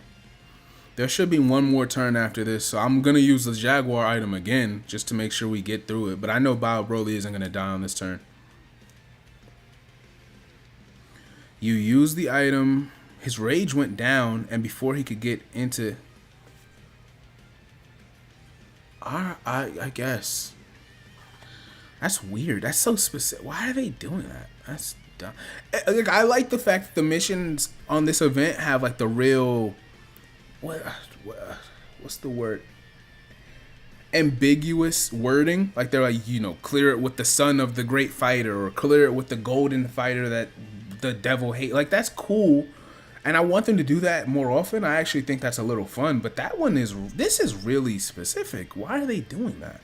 There should be one more turn after this, so I'm going to use the Jaguar item again, just to make sure we get through it. But I know Bio Broly isn't going to die on this turn. You use the item, his rage went down, and before he could get into... I guess. That's weird. That's so specific. Why are they doing that? That's dumb. Like, I like the fact that the missions on this event have like the real, what's the word? Ambiguous wording. Like they're like, you know, clear it with the son of the great fighter, or clear it with the golden fighter that the devil hate. Like, that's cool. And I want them to do that more often. I actually think that's a little fun. But that one is, this is really specific. Why are they doing that?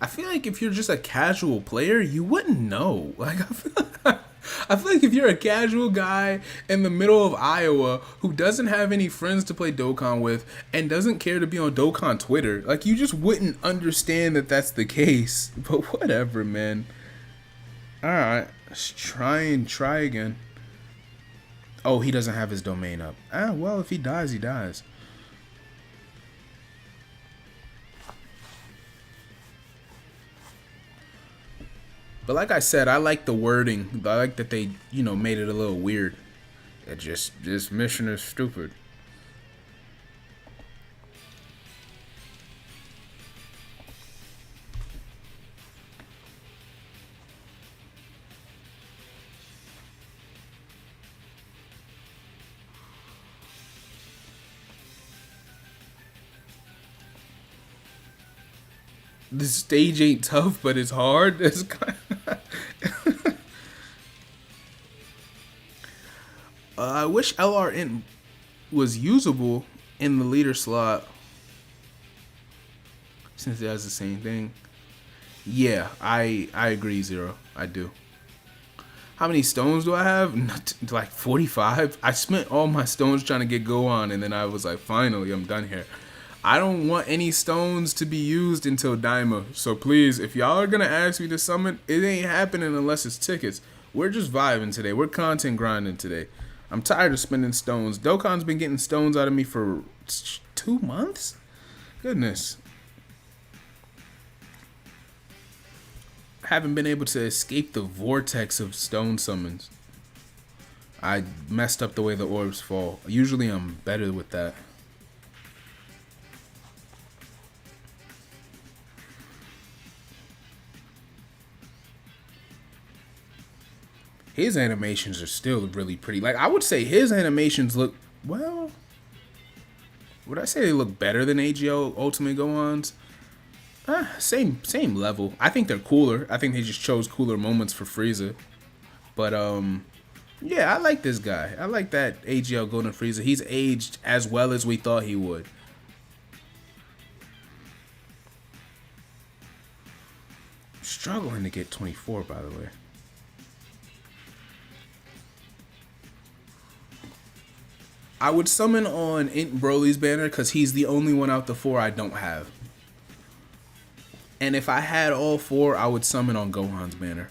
I feel like if you're just a casual player, you wouldn't know. Like, I feel like if you're a casual guy in the middle of Iowa who doesn't have any friends to play Dokkan with and doesn't care to be on Dokkan Twitter, like, you just wouldn't understand that that's the case. But whatever, man. Alright, let's try again. Oh, he doesn't have his domain up. Ah, well, if he dies, he dies. But like I said, I like the wording. I like that they, made it a little weird. It just, this mission is stupid. This stage ain't tough, but it's hard. It's kind of I wish LRN was usable in the leader slot since it has the same thing. Yeah, I agree, Zero. I do. How many stones do I have? Like 45? I spent all my stones trying to get Gohan, and then I was like, finally, I'm done here. I don't want any stones to be used until Daima. So please, if y'all are going to ask me to summon, it ain't happening unless it's tickets. We're just vibing today. We're content grinding today. I'm tired of spending stones. Dokkan's been getting stones out of me for 2 months? Goodness. Haven't been able to escape the vortex of stone summons. I messed up the way the orbs fall. Usually I'm better with that. His animations are still really pretty. Like, I would say his animations look, well, would I say they look better than AGO Ultimate Gohan's? Same level. I think they're cooler. I think they just chose cooler moments for Frieza. But yeah, I like this guy. I like that AGL Golden Frieza. He's aged as well as we thought he would. Struggling to get 24, by the way. I would summon on Int Broly's banner because he's the only one out the 4 I don't have. And if I had all 4, I would summon on Gohan's banner.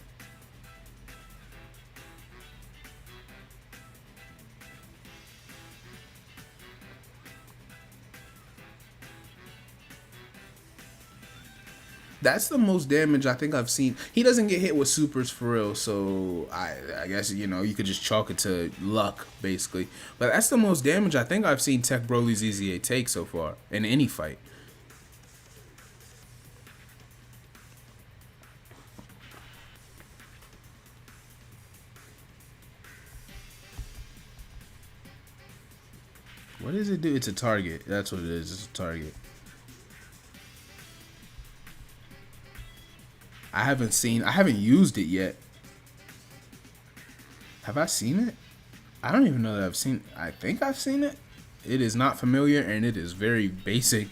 That's the most damage I think I've seen. He doesn't get hit with supers for real, so I guess, you could just chalk it to luck, basically. But that's the most damage I think I've seen Tech Broly's EZA take so far in any fight. What does it do? It's a target. That's what it is. It's a target. I haven't used it yet. Have I seen it? I don't even know that I've seen. I think I've seen it. It is not familiar and it is very basic.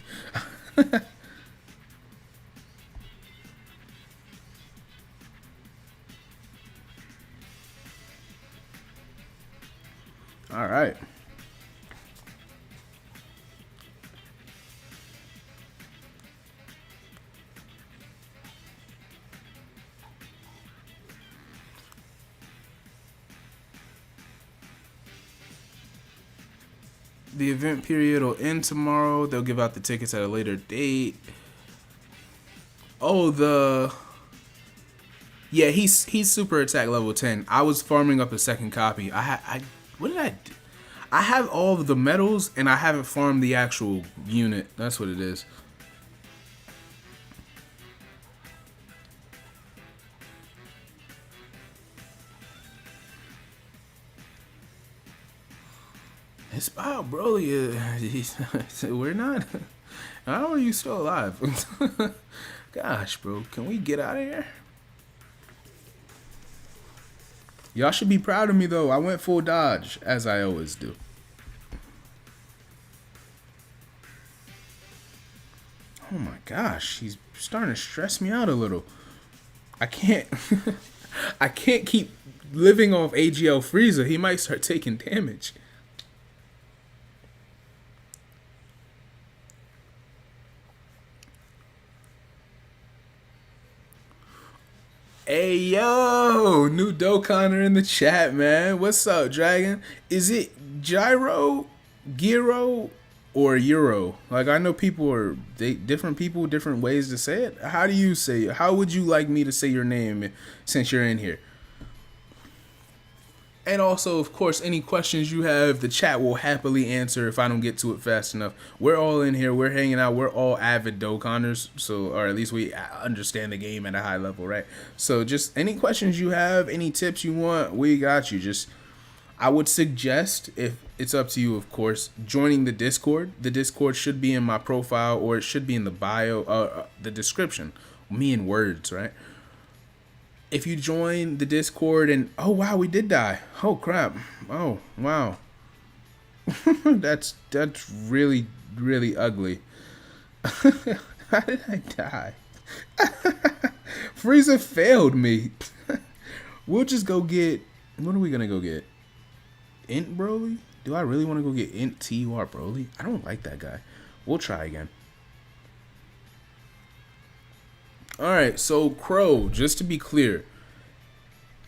All right. The event period will end tomorrow. They'll give out the tickets at a later date. Oh, yeah, he's super attack level 10. I was farming up a second copy. What did I do? I have all of the medals and I haven't farmed the actual unit. That's what it is. It's about Broly. We're not. How are you still alive? Gosh, bro, can we get out of here? Y'all should be proud of me though. I went full dodge, as I always do. Oh my gosh, he's starting to stress me out a little. I can't. I can't keep living off AGL Frieza. He might start taking damage. Hey yo, new Dokkaner in the chat, man. What's up, Dragon? Is it gyro, gyro, or euro? Like I know people are different people, different ways to say it. How do you say it? How would you like me to say your name since you're in here? And also, of course, any questions you have, the chat will happily answer if I don't get to it fast enough. We're all in here. We're hanging out. We're all avid Dokkanners, so or at least we understand the game at a high level, right? So just any questions you have, any tips you want, we got you. Just I would suggest, if it's up to you, of course, joining the Discord. The Discord should be in my profile or it should be in the bio, the description. Me in words, right? If you join the Discord and oh wow, we did die. Oh crap. Oh wow. that's really ugly. How did I die? Frieza failed me. We'll just go get, what are we gonna go get? Int Broly? Do I really want to go get Int TUR Broly? I don't like that guy. We'll try again. Alright, so Crow, just to be clear,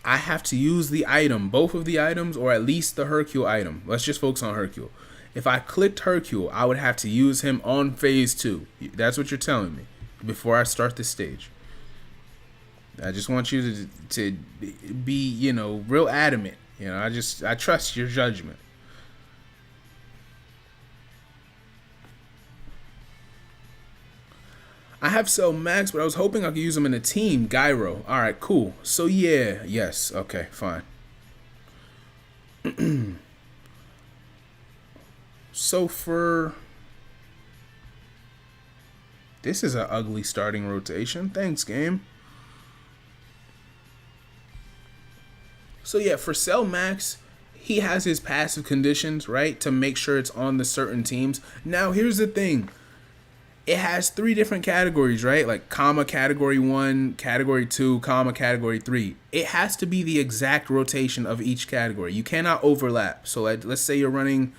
I have to use the item, both of the items, or at least the Hercule item. Let's just focus on Hercule. If I clicked Hercule, I would have to use him on phase 2. That's what you're telling me before I start this stage. I just want you to be, you know, real adamant. You know, I trust your judgment. I have Cell Max, but I was hoping I could use them in a team. Gyro. Alright, cool. So yeah, yes. Okay, fine. So for... This is an ugly starting rotation. Thanks, game. So yeah, for Cell Max, he has his passive conditions, right? To make sure it's on the certain teams. Now, here's the thing. It has 3 different categories, right? Like comma category 1, category 2, comma category 3. It has to be the exact rotation of each category. You cannot overlap. So let's say you're running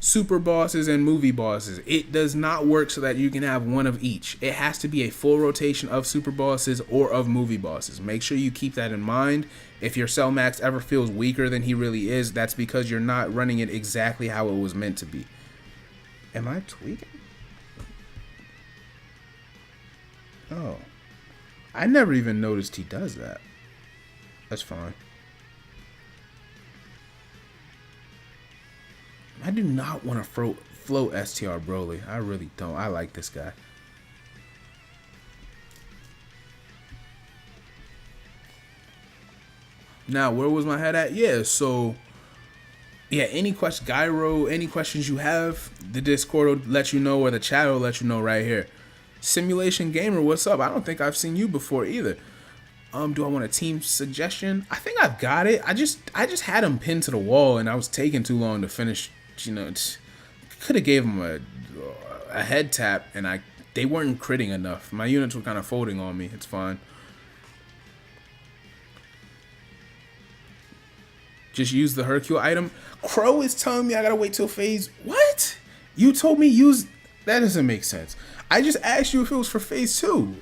super bosses and movie bosses. It does not work so that you can have one of each. It has to be a full rotation of super bosses or of movie bosses. Make sure you keep that in mind. If your Cell Max ever feels weaker than he really is, that's because you're not running it exactly how it was meant to be. Am I tweaking? Oh, I never even noticed he does that. That's fine. I do not want to float STR Broly. I really don't. I like this guy. Now, where was my head at? Yeah, so... Yeah, any question, Gyro, any questions you have, the Discord will let you know, or the chat will let you know right here. Simulation Gamer, what's up? I don't think I've seen you before either. Do I want a team suggestion? I think I've got it. I just had him pinned to the wall, and I was taking too long to finish. You know, could have gave him a head tap, and they weren't critting enough. My units were kind of folding on me. It's fine. Just use the Hercule item. Crow is telling me I gotta wait till phase. What? You told me use. That doesn't make sense. I just asked you if it was for phase 2.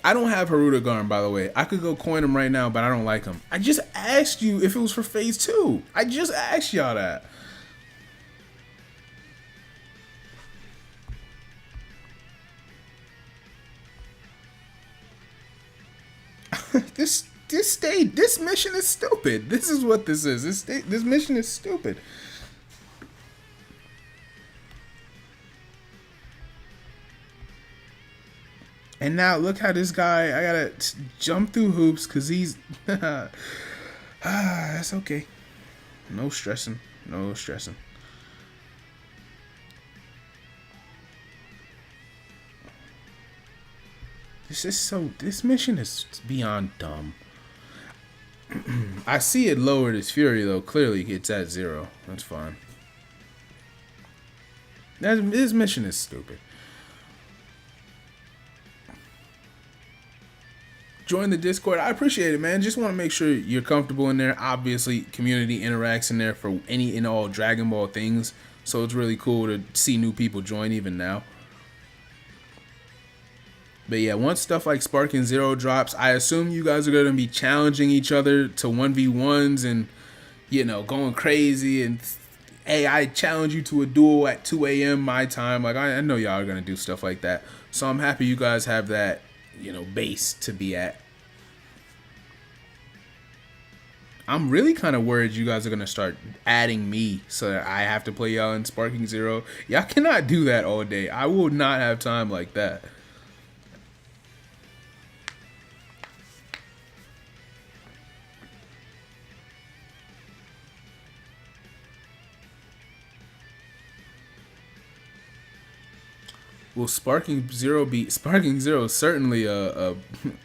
I don't have Haruta Garn, by the way. I could go coin him right now, but I don't like him. I just asked you if it was for phase 2. I just asked y'all that. This mission is stupid. This is what this is. This mission is stupid. And now look how this guy, I gotta jump through hoops because he's that's okay. No stressing. No stressing. This mission is beyond dumb. I see it lowered his fury though. Clearly it's at 0. That's fine. This mission is stupid. Join the Discord. I appreciate it, man. Just want to make sure you're comfortable in there. Obviously, community interacts in there for any and all Dragon Ball things. So it's really cool to see new people join even now. But yeah, once stuff like Sparking Zero drops, I assume you guys are going to be challenging each other to 1v1s and, you know, going crazy. And, hey, I challenge you to a duel at 2 a.m. my time. Like, I know y'all are going to do stuff like that. So I'm happy you guys have that, you know, base to be at. I'm really kind of worried you guys are going to start adding me so that I have to play y'all in Sparking Zero. Y'all cannot do that all day. I will not have time like that. Will Sparking Zero be Sparking Zero? Certainly,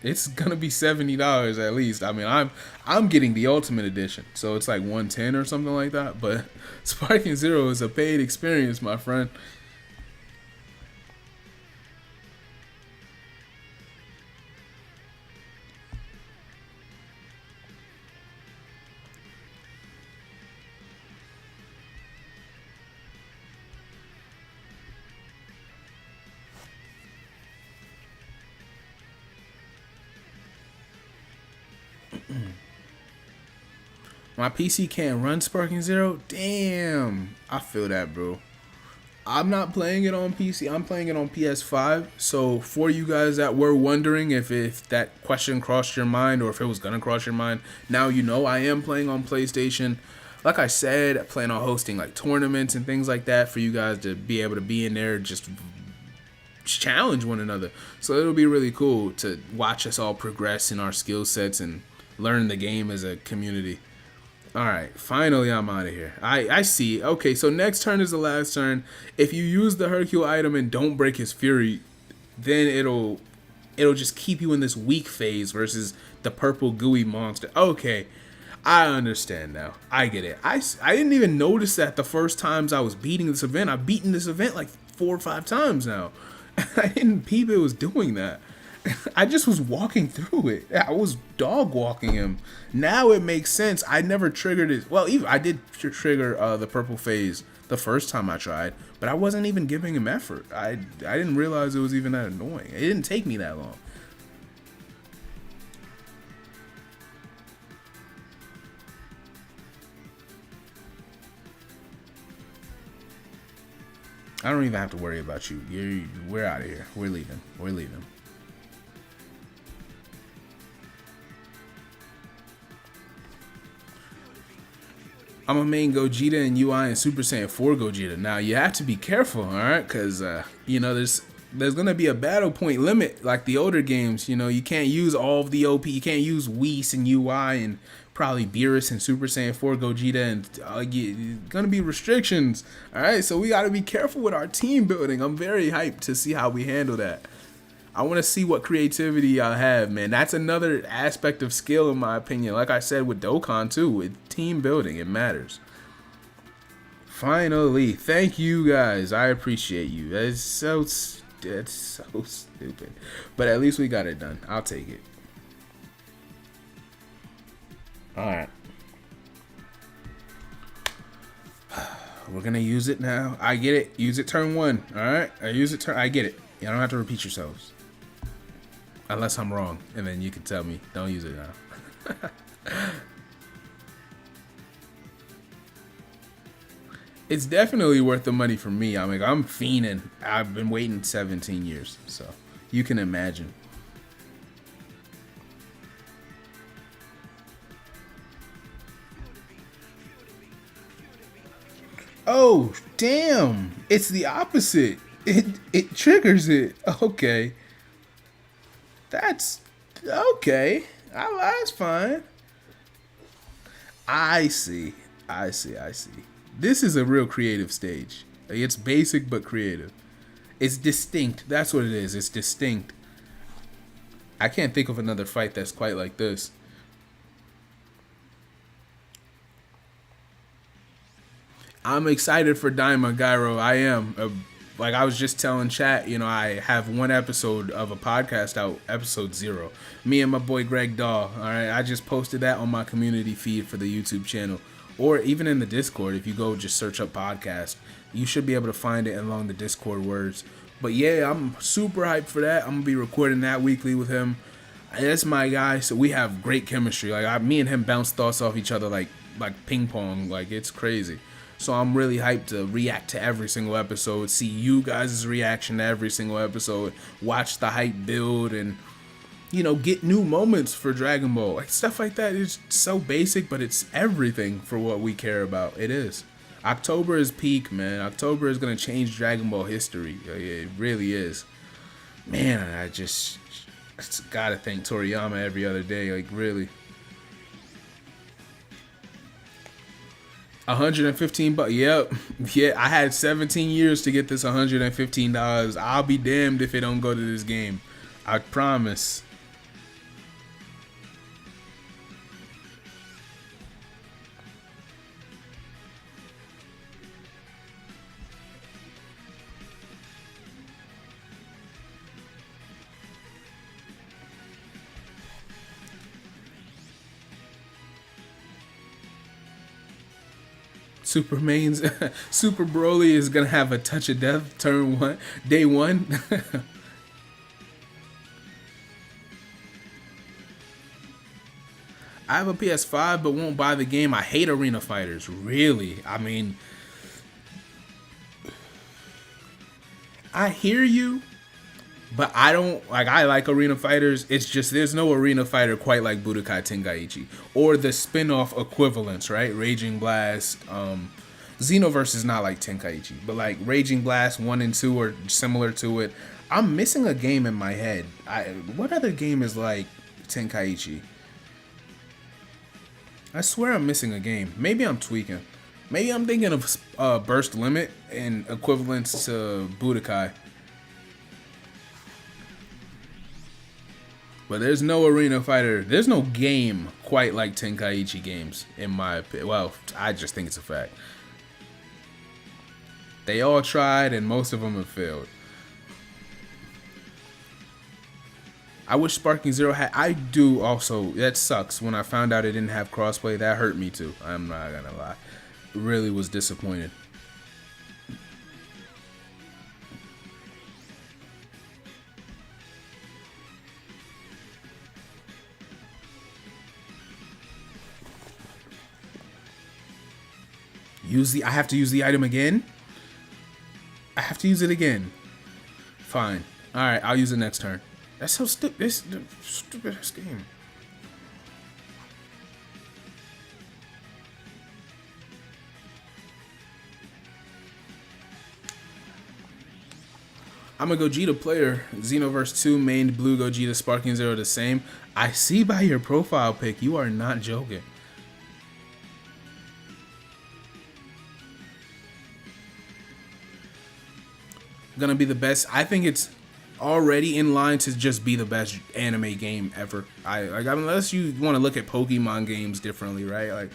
it's gonna be $70 at least. I mean, I'm getting the Ultimate Edition, so it's like 110 or something like that. But Sparking Zero is a paid experience, my friend. My PC can't run Sparking Zero? Damn. I feel that, bro. I'm not playing it on PC. I'm playing it on PS5. So for you guys that were wondering if that question crossed your mind or if it was going to cross your mind, now you know I am playing on PlayStation. Like I said, I plan on hosting like tournaments and things like that for you guys to be able to be in there, just challenge one another. So it'll be really cool to watch us all progress in our skill sets and learn the game as a community. Alright, finally I'm out of here. I see. Okay, so next turn is the last turn. If you use the Hercule item and don't break his Fury, then it'll just keep you in this weak phase versus the purple gooey monster. Okay, I understand now. I get it. I didn't even notice that the first times I was beating this event. I've beaten this event like 4 or 5 times now. I didn't peep it was doing that. I just was walking through it. I was dog walking him. Now it makes sense. I never triggered it. Well, even I did trigger the purple phase the first time I tried, but I wasn't even giving him effort. I didn't realize it was even that annoying. It didn't take me that long. I don't even have to worry about you. We're out of here. We're leaving. We're leaving. I'm a main Gogeta and UI and Super Saiyan 4 Gogeta. Now you have to be careful, all right? Because you know there's gonna be a battle point limit like the older games. You know you can't use all of the OP. You can't use Whis and UI and probably Beerus and Super Saiyan 4 Gogeta, and gonna be restrictions. All right, so we gotta be careful with our team building. I'm very hyped to see how we handle that. I want to see what creativity y'all have, man. That's another aspect of skill, in my opinion. Like I said with Dokkan, too. With team building, it matters. Finally. Thank you, guys. I appreciate you. That's so stupid. But at least we got it done. I'll take it. Alright. We're going to use it now. I get it. Use it turn 1. Alright? I use it turn... I get it. You don't have to repeat yourselves. Unless I'm wrong, and then you can tell me, don't use it now. It's definitely worth the money for me. I mean, I'm fiending. I've been waiting 17 years, so you can imagine. Oh, damn. It's the opposite. It triggers it. Okay. That's okay. That's fine. I see. This is a real creative stage. It's basic but creative. It's distinct. That's what it is. It's distinct. I can't think of another fight that's quite like this. I'm excited for Daima Gyro. I am. Like I was just telling chat, you know, I have one episode of a podcast out, episode 0. Me and my boy Greg Daw. All right, I just posted that on my community feed for the YouTube channel. or even in the Discord. If you go just search up podcast, you should be able to find it along the Discord words. But yeah, I'm super hyped for that. I'm gonna be recording that weekly with him. That's my guy, so we have great chemistry. Like me and him bounce thoughts off each other like ping pong. Like it's crazy. So I'm really hyped to react to every single episode, see you guys' reaction to every single episode, watch the hype build, and get new moments for Dragon Ball. Like stuff like that is so basic, but it's everything for what we care about. It is. October is peak, man. October is gonna change Dragon Ball history. It really is. Man, I just gotta thank Toriyama every other day. Like really. 115 bucks. Yep. Yeah, I had 17 years to get this $115. I'll be damned if it don't go to this game. I promise. Super Broly is gonna have a touch of death day one. I have a PS5 but won't buy the game. I hate arena fighters. Really? I mean, I hear you, but I don't like. I like arena fighters. It's just there's no arena fighter quite like Budokai Tenkaichi or the spin-off equivalents, right? Raging Blast. Xenoverse is not like Tenkaichi, but like Raging Blast 1 and 2 are similar to it. I'm missing a game in my head. What other game is like Tenkaichi? I swear I'm missing a game. Maybe I'm tweaking. Maybe I'm thinking of Burst Limit and equivalents to Budokai. But there's no arena fighter. There's no game quite like Tenkaichi games, in my opinion. Well, I just think it's a fact. They all tried, and most of them have failed. I wish Sparking Zero had. I do also. That sucks. When I found out it didn't have crossplay, that hurt me too. I'm not gonna lie. Really was disappointed. I have to use the item again? I have to use it again. Fine. Alright, I'll use it next turn. That's so stupid. This stupid ass game. I'm a Gogeta player. Xenoverse 2 main blue Gogeta, Sparking Zero the same. I see by your profile pic, you are not joking. Gonna be the best. I think it's already in line to just be the best anime game ever. Unless you want to look at Pokemon games differently, right? Like,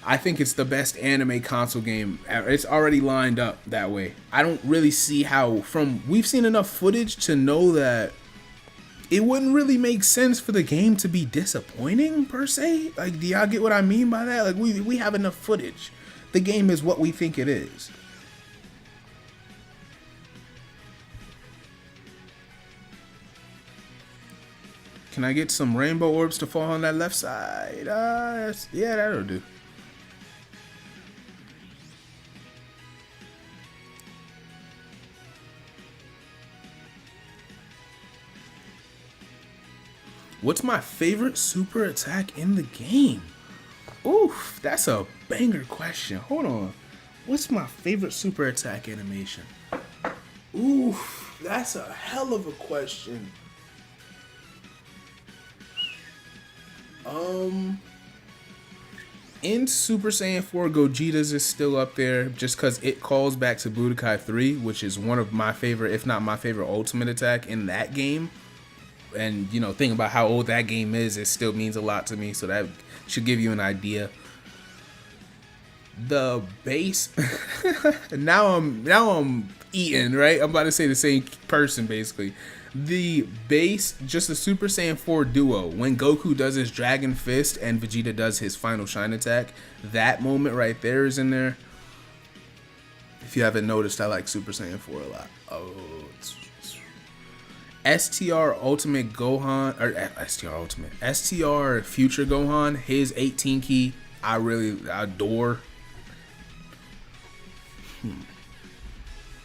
I think it's the best anime console game ever. It's already lined up that way. I don't really see how. We've seen enough footage to know that it wouldn't really make sense for the game to be disappointing per se. Like, do y'all get what I mean by that? Like, we have enough footage. The game is what we think it is. Can I get some rainbow orbs to fall on that left side? Yeah, that'll do. What's my favorite super attack in the game? Oof, that's a banger question. Hold on. What's my favorite super attack animation? Oof, that's a hell of a question. In Super Saiyan 4, Gogeta's is still up there just because it calls back to Budokai 3, which is one of my favorite, if not my favorite, ultimate attack in that game. And, thinking about how old that game is, it still means a lot to me, so that should give you an idea. The base, now I'm eating, right? I'm about to say the same person, basically. The base, just the Super Saiyan 4 duo, when Goku does his Dragon Fist and Vegeta does his final Shine attack, that moment right there is in there. If you haven't noticed, I like Super Saiyan 4 a lot. Oh, STR Ultimate Gohan, or STR Future Gohan, his 18 key, I really adore.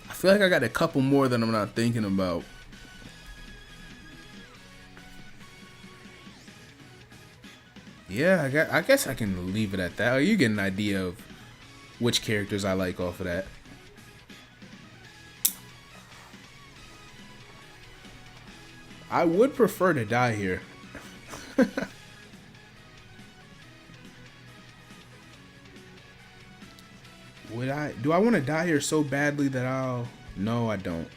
I feel like I got a couple more that I'm not thinking about. Yeah, I guess I can leave it at that. You get an idea of which characters I like off of that. I would prefer to die here. Do I want to die here so badly that I'll... No, I don't.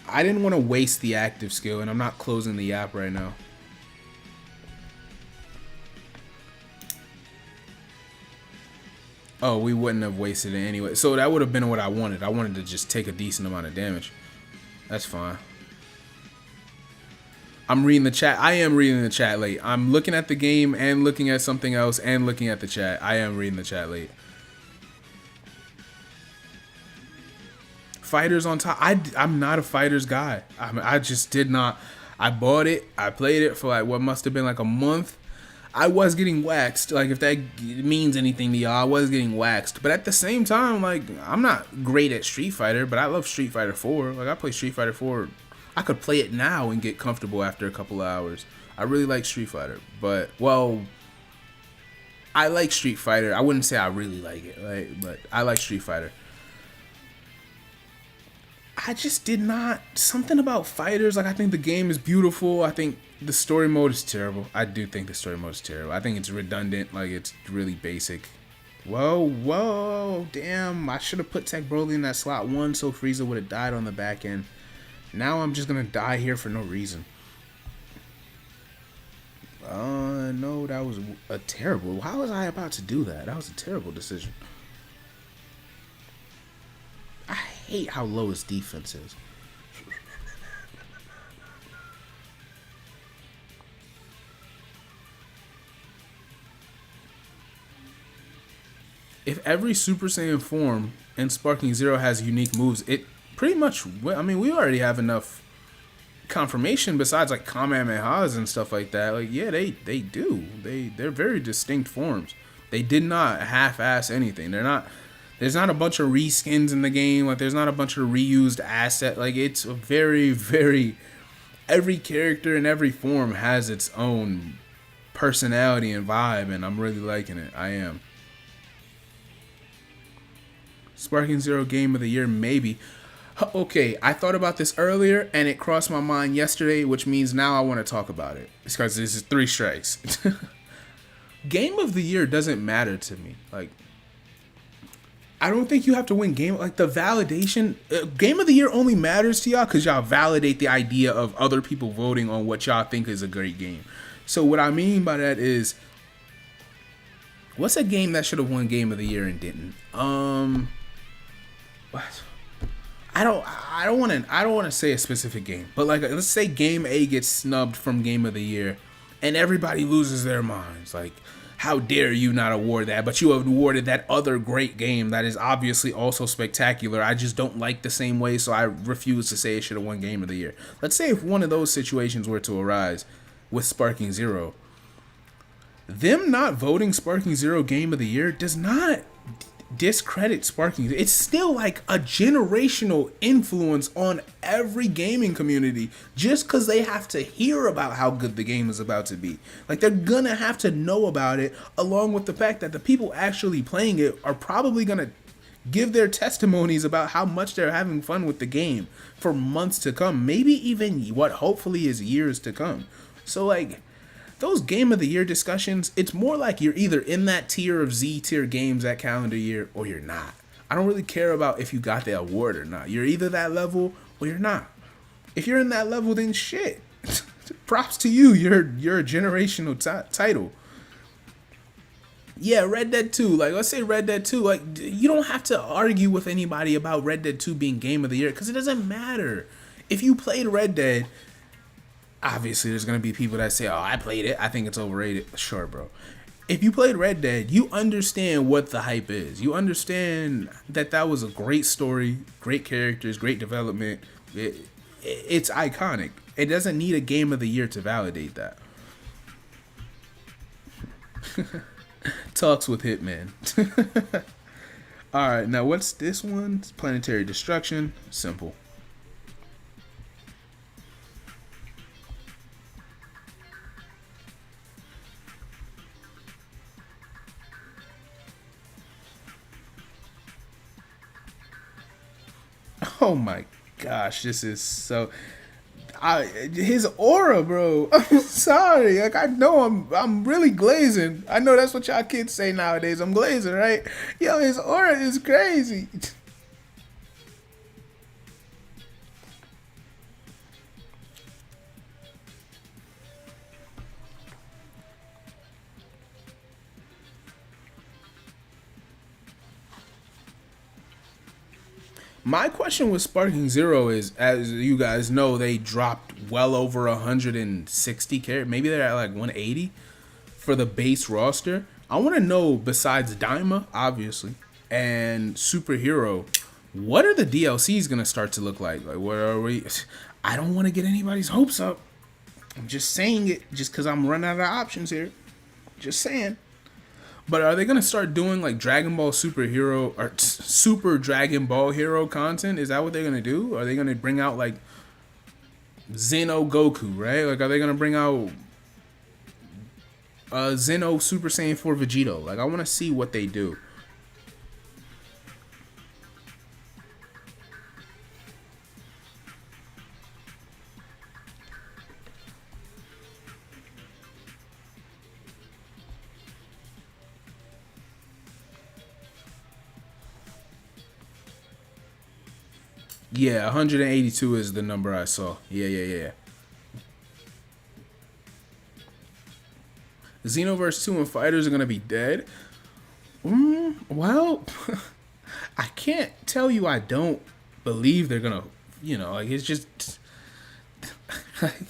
I didn't want to waste the active skill, and I'm not closing the app right now. Oh, we wouldn't have wasted it anyway. So that would have been what I wanted. I wanted to just take a decent amount of damage. That's fine. I'm reading the chat. I am reading the chat late. I'm looking at the game and looking at something else and looking at the chat. I am reading the chat late. Fighters on top. I'm not a fighters guy. I just did not. I bought it. I played it for like what must have been like a month. I was getting waxed. Like if that means anything to y'all, I was getting waxed. But at the same time, like I'm not great at Street Fighter, but I love Street Fighter 4. Like I play Street Fighter 4. I could play it now and get comfortable after a couple of hours. I really like Street Fighter, but well, I like Street Fighter. I wouldn't say I really like it, right? But I like Street Fighter. I just did not. Something about fighters. Like I think the game is beautiful. I think the story mode is terrible. I do think the story mode is terrible. I think it's redundant. Like it's really basic. Whoa, damn! I should have put Tech Broly in that slot 1 so Frieza would have died on the back end. Now I'm just gonna die here for no reason. No, that was a terrible. How was I about to do that? That was a terrible decision. I hate how low his defense is. If every Super Saiyan form in Sparking Zero has unique moves, it pretty much, I mean, we already have enough confirmation besides like Kamehamehas and stuff like that. Like, yeah, they do. They're very distinct forms. They did not half-ass anything. There's not a bunch of reskins in the game. Like, there's not a bunch of reused asset. Like, it's a very, very, every character in every form has its own personality and vibe, and I'm really liking it. I am. Sparking Zero Game of the Year, maybe. Okay, I thought about this earlier, and it crossed my mind yesterday, which means now I want to talk about it. It's because this is 3 strikes. Game of the Year doesn't matter to me. Like, I don't think you have to win game. Like, the validation. Game of the Year only matters to y'all because y'all validate the idea of other people voting on what y'all think is a great game. So what I mean by that is, what's a game that should have won Game of the Year and didn't? What? I don't want to say a specific game, but like let's say Game A gets snubbed from Game of the Year, and everybody loses their minds. Like, how dare you not award that? But you awarded that other great game that is obviously also spectacular. I just don't like the same way, so I refuse to say it should have won Game of the Year. Let's say if one of those situations were to arise with Sparking Zero, them not voting Sparking Zero Game of the Year does not discredit Sparking. It's still like a generational influence on every gaming community just because they have to hear about how good the game is about to be. Like, they're gonna have to know about it, along with the fact that the people actually playing it are probably gonna give their testimonies about how much they're having fun with the game for months to come, maybe even what hopefully is years to come. So like, those Game of the Year discussions, it's more like you're either in that tier of Z tier games that calendar year or you're not. I don't really care about if you got the award or not. You're either that level or you're not. If you're in that level, then shit. Props to you. You're a generational title. Yeah, Red Dead 2. Like, let's say Red Dead 2. Like, you don't have to argue with anybody about Red Dead 2 being Game of the Year because it doesn't matter. If you played Red Dead, obviously there's gonna be people that say, "Oh, I played it. I think it's overrated." Sure, bro. If you played Red Dead, you understand what the hype is. You understand that that was a great story, great characters, great development. It's iconic. It doesn't need a game of the year to validate that. Talks with Hitman. All right, now what's this one? It's Planetary Destruction. Simple. Oh my gosh, this is so. His aura, bro. I'm sorry. Like I know I'm really glazing. I know that's what y'all kids say nowadays. I'm glazing, right? Yo, his aura is crazy. My question with Sparking Zero is, as you guys know, they dropped well over 160 characters. Maybe they're at like 180 for the base roster. I want to know, besides Daima, obviously, and Superhero, what are the DLCs going to start to look like? Like, what are we? I don't want to get anybody's hopes up. I'm just saying it just because I'm running out of options here. Just saying. But are they gonna start doing like Dragon Ball Superhero or Super Dragon Ball Hero content? Is that what they're gonna do? Are they gonna bring out like Zeno Goku, right? Like, are they gonna bring out Zeno Super Saiyan 4 Vegito? Like, I want to see what they do. Yeah, 182 is the number I saw. Yeah. Xenoverse 2 and Fighters are going to be dead. Well, I can't tell you I don't believe they're going to, like, it's just, like,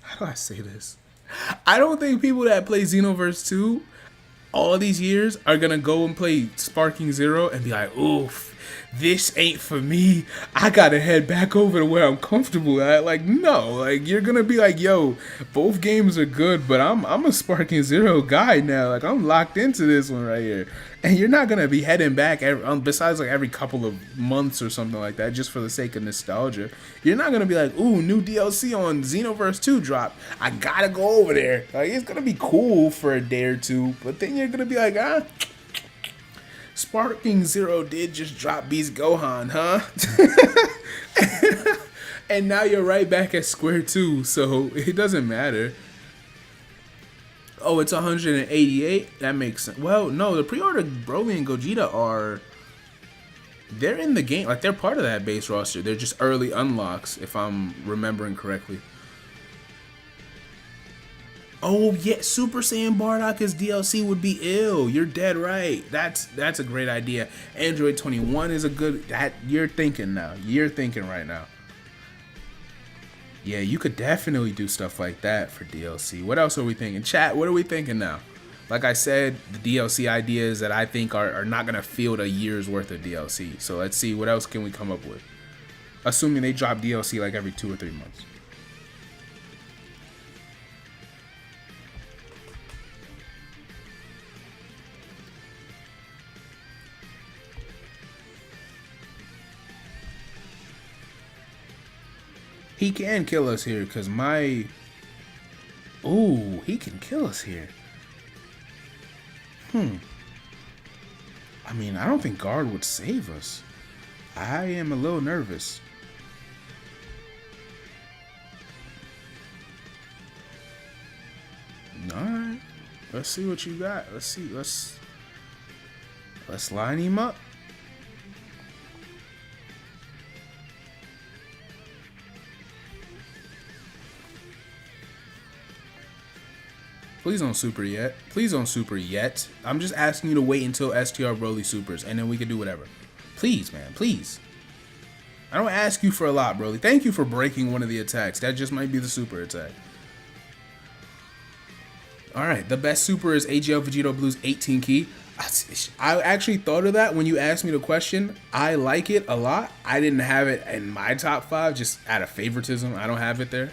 how do I say this? I don't think people that play Xenoverse 2 all these years are going to go and play Sparking Zero and be like, oof, this ain't for me. I gotta head back over to where I'm comfortable at. Like, no, like, you're gonna be like, yo, both games are good, but I'm a Sparking Zero guy now. Like, I'm locked into this one right here. And you're not gonna be heading back besides like every couple of months or something like that, just for the sake of nostalgia. You're not gonna be like, ooh, new DLC on Xenoverse 2 drop. I gotta go over there. Like, it's gonna be cool for a day or two, but then you're gonna be like, Sparking Zero did just drop Beast Gohan, huh? And now you're right back at square two, so it doesn't matter. Oh, it's 188? That makes sense. Well, no, the pre-order Broly and Gogeta they're in the game. Like, they're part of that base roster. They're just early unlocks, if I'm remembering correctly. Oh yeah, Super Saiyan Bardock as DLC would be ill. You're dead right. That's a great idea. Android 21 is a good. You're thinking now. You're thinking right now. Yeah, you could definitely do stuff like that for DLC. What else are we thinking? Chat, what are we thinking now? Like I said, the DLC ideas that I think are not gonna field a year's worth of DLC. So let's see, what else can we come up with? Assuming they drop DLC like every 2 or 3 months. He can kill us here, because my... Ooh, he can kill us here. I mean, I don't think Guard would save us. I am a little nervous. Alright. Let's see what you got. Let's see. Let's line him up. Please don't super yet. Please don't super yet. I'm just asking you to wait until STR Broly supers, and then we can do whatever. Please, man. Please. I don't ask you for a lot, Broly. Thank you for breaking one of the attacks. That just might be the super attack. Alright, the best super is AGL Vegito Blue's 18 key. I actually thought of that when you asked me the question. I like it a lot. I didn't have it in my top 5, just out of favoritism. I don't have it there.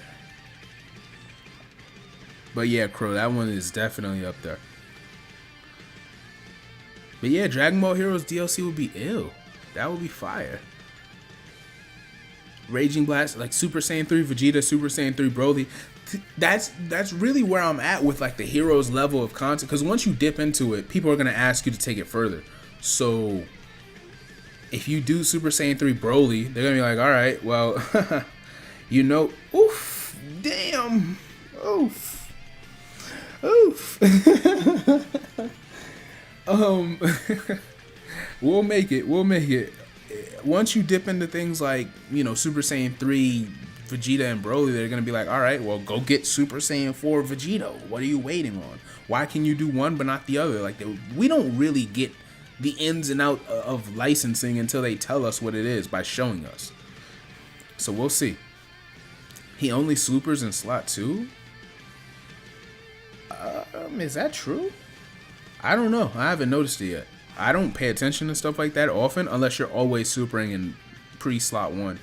But yeah, Crow, that one is definitely up there. But yeah, Dragon Ball Heroes DLC would be ill. That would be fire. Raging Blast, like Super Saiyan 3 Vegeta, Super Saiyan 3 Broly. That's really where I'm at with like the heroes level of content, because once you dip into it, people are gonna ask you to take it further. So if you do Super Saiyan 3 Broly, they're gonna be like, all right, well, you know, oof, damn, oof, oof. We'll make it. We'll make it. Once you dip into things like, you know, Super Saiyan 3 Vegeta and Broly, they're gonna be like, all right, well, go get Super Saiyan 4 Vegito. What are you waiting on? Why can you do one but not the other? Like, we don't really get the ins and out of licensing until they tell us what it is by showing us. So we'll see. He only supers in slot 2? Is that true? I don't know. I haven't noticed it yet. I don't pay attention to stuff like that often unless you're always supering in pre-slot 1.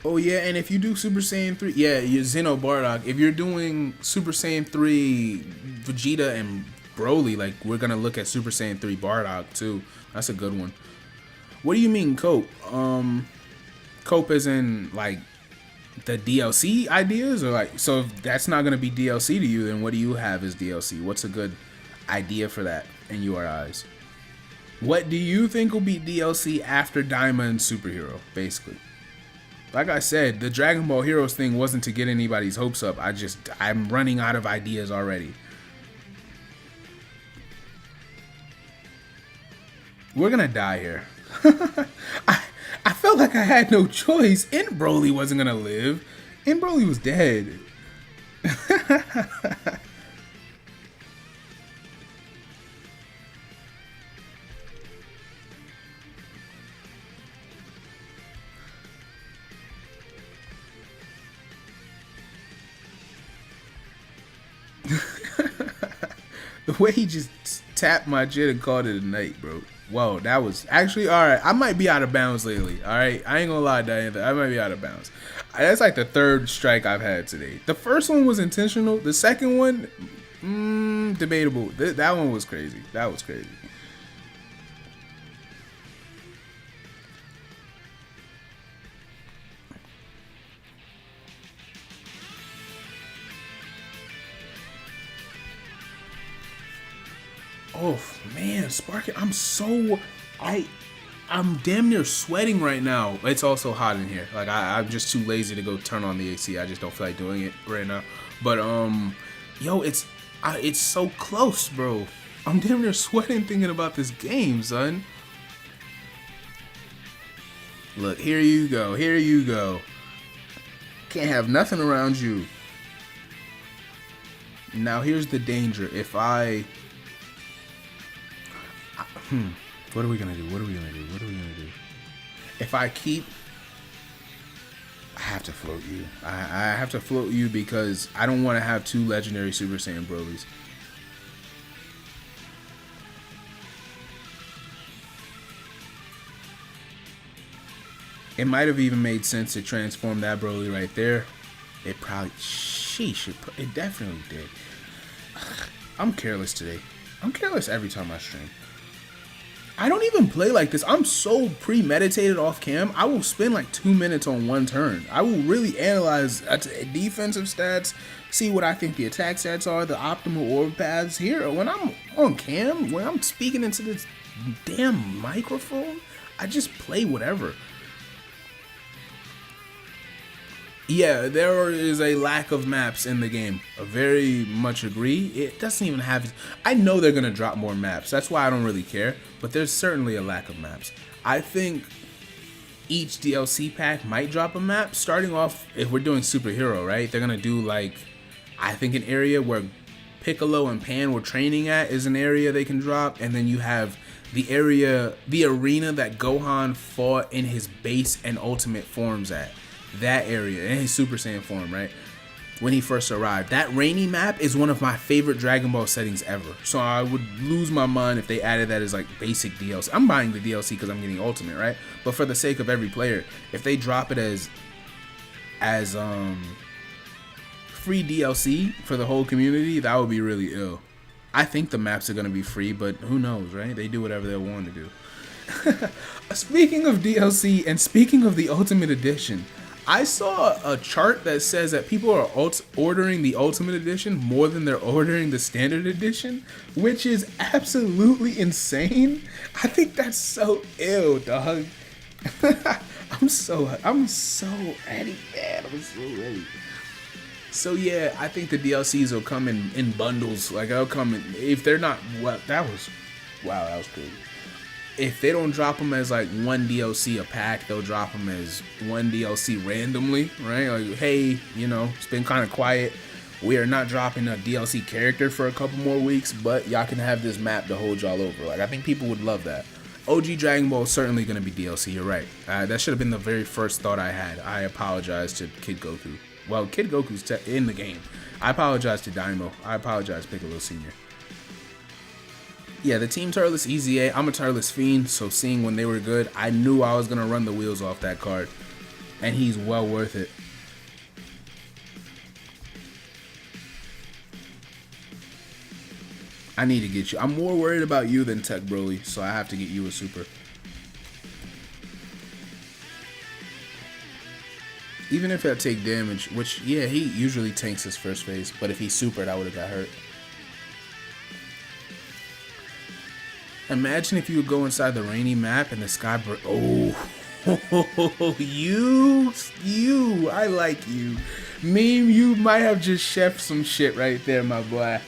Oh yeah, and if you do Super Saiyan 3, yeah, you're Xeno Bardock. If you're doing Super Saiyan 3 Vegeta and Broly, like, we're gonna look at Super Saiyan 3 Bardock too. That's a good one. What do you mean cope? Cope as in like the DLC ideas, or like, so if that's not gonna be DLC to you, then what do you have as DLC? What's a good idea for that in your eyes? What do you think will be DLC after Diamond Superhero, basically? Like I said, the Dragon Ball Heroes thing wasn't to get anybody's hopes up. I'm running out of ideas already. We're gonna die here. I felt like I had no choice. And Broly wasn't gonna live. And Broly was dead. The way he just tapped my shit and called it a night, bro. Whoa, that was actually alright. I might be out of bounds lately. Alright, I ain't gonna lie, Diana. I might be out of bounds. That's like the third strike I've had today. The first one was intentional. The second one, debatable. That one was crazy. That was crazy. Oh man, Sparky, I'm damn near sweating right now. It's also hot in here. Like I'm just too lazy to go turn on the AC. I just don't feel like doing it right now. But yo, it's so close, bro. I'm damn near sweating thinking about this game, son. Look, here you go. Here you go. Can't have nothing around you. Now here's the danger. If what are we gonna do? What are we gonna do? What are we gonna do? If I keep, I have to float you. I have to float you because I don't want to have two legendary Super Saiyan Brolys. It might have even made sense to transform that Broly right there. It probably, sheesh, it definitely did. I'm careless today. I'm careless every time I stream. I don't even play like this. I'm so premeditated off cam. I will spend like 2 minutes on one turn. I will really analyze defensive stats, see what I think the attack stats are, the optimal orb paths. Here, when I'm on cam, when I'm speaking into this damn microphone, I just play whatever. Yeah, there is a lack of maps in the game. I very much agree. It doesn't even have. I know they're gonna drop more maps. That's why I don't really care. But there's certainly a lack of maps. I think each DLC pack might drop a map. Starting off, if we're doing superhero, right? They're gonna do like, I think an area where Piccolo and Pan were training at is an area they can drop, and then you have the area, the arena that Gohan fought in his base and ultimate forms at. That area, in his Super Saiyan form, right? When he first arrived. That rainy map is one of my favorite Dragon Ball settings ever. So I would lose my mind if they added that as like basic DLC. I'm buying the DLC because I'm getting ultimate, right? But for the sake of every player, if they drop it as free DLC for the whole community, that would be really ill. I think the maps are gonna be free, but who knows, right? They do whatever they want to do. Speaking of DLC and speaking of the Ultimate Edition, I saw a chart that says that people are ordering the Ultimate Edition more than they're ordering the Standard Edition, which is absolutely insane. I think that's so ill, dog. I'm so ready, man. I'm so ready. So yeah, I think the DLCs will come in bundles. Like they'll come in, if they're not, what that was, wow, that was crazy. If they don't drop them as like one DLC a pack, they'll drop them as one DLC randomly, right? Like, hey, you know, it's been kind of quiet. We are not dropping a DLC character for a couple more weeks, but y'all can have this map to hold y'all over. Like, I think people would love that. OG Dragon Ball is certainly going to be DLC, you're right. That should have been the very first thought I had. I apologize to Kid Goku. Well, Kid Goku's in the game. I apologize to Daimo. I apologize, Piccolo Sr. Yeah, the Team Turles EZA, I'm a Turles fiend, so seeing when they were good, I knew I was going to run the wheels off that card. And he's well worth it. I need to get you. I'm more worried about you than Tech Broly, so I have to get you a super. Even if I take damage, which, yeah, he usually tanks his first phase, but if he supered, I would have got hurt. Imagine if you would go inside the rainy map and the sky oh, you, I like you. Meme, you might have just chefed some shit right there, my boy.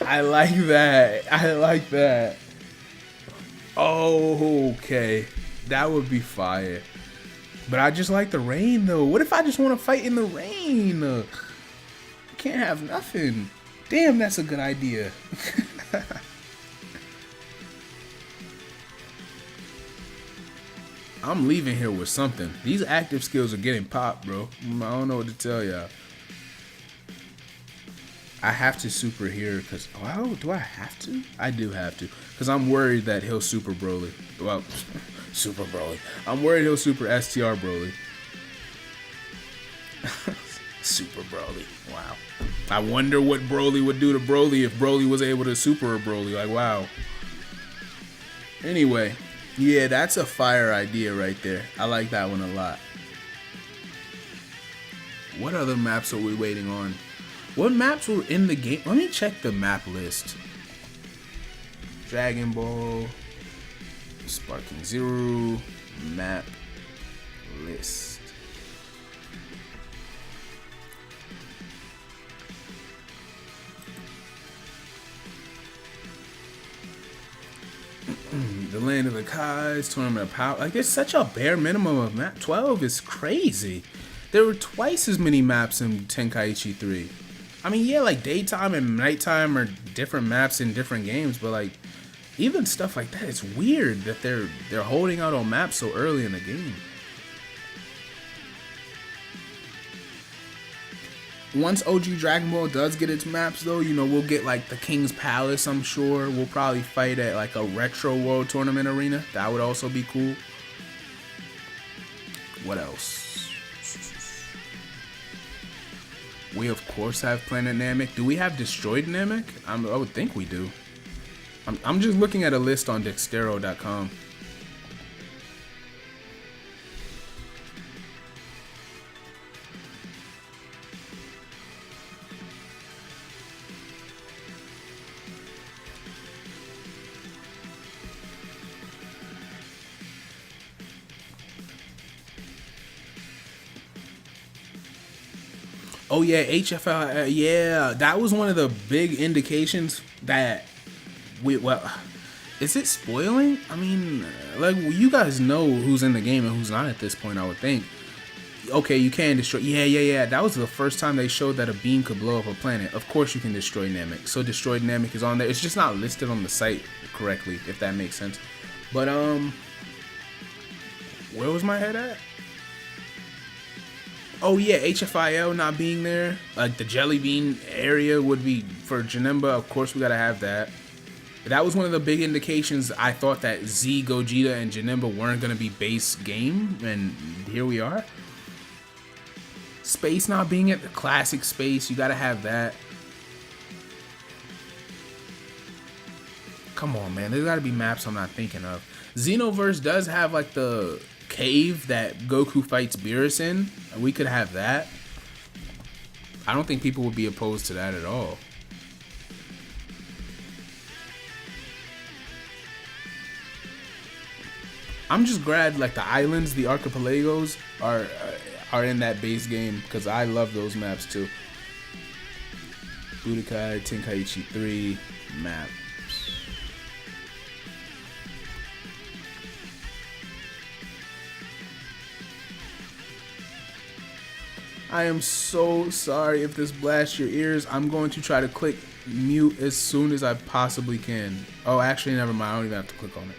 I like that. I like that. Oh, okay. That would be fire. But I just like the rain, though. What if I just want to fight in the rain? I can't have nothing. Damn, that's a good idea. I'm leaving here with something. These active skills are getting popped, bro. I don't know what to tell y'all. I have to super here because, well, do I have to? I do have to because I'm worried that he'll super Broly. Well, super Broly. I'm worried he'll super STR Broly. Super Broly. Wow. I wonder what Broly would do to Broly if Broly was able to super a Broly. Like, wow. Anyway. Yeah, that's a fire idea right there. I like that one a lot. What other maps are we waiting on? What maps were in the game? Let me check the map list. Dragon Ball, Sparking Zero, map list. The Land of the Kais, Tournament of Power. Like, there's such a bare minimum of map. 12 is crazy. There were twice as many maps in Tenkaichi 3. I mean, yeah, like daytime and nighttime are different maps in different games, but like even stuff like that, it's weird that they're holding out on maps so early in the game. Once OG Dragon Ball does get its maps, though, you know, we'll get like the King's Palace, I'm sure. We'll probably fight at like a Retro World Tournament arena. That would also be cool. What else? We, of course, have Planet Namek. Do we have Destroyed Namek? I would think we do. I'm just looking at a list on Dextero.com. Oh yeah, HFL. Yeah, that was one of the big indications that well, is it spoiling? I mean, like, you guys know who's in the game and who's not at this point, I would think. Okay, you can destroy. Yeah. That was the first time they showed that a beam could blow up a planet. Of course you can destroy Namek. So destroyed Namek is on there. It's just not listed on the site correctly, if that makes sense. But where was my head at? Oh yeah, HFIL not being there. Like the Jelly Bean area would be for Janemba. Of course we gotta have that. That was one of the big indications. I thought that Z, Gogeta, and Janemba weren't gonna be base game, and here we are. Space not being at the classic space, you gotta have that. Come on, man, there's gotta be maps I'm not thinking of. Xenoverse does have like the cave that Goku fights Beerus in. We could have that. I don't think people would be opposed to that at all. I'm just glad like the islands, the archipelagos are in that base game because I love those maps too. Budokai Tenkaichi 3 maps. I am so sorry if this blasts your ears. I'm going to try to click mute as soon as I possibly can. Oh, actually, never mind. I don't even have to click on it.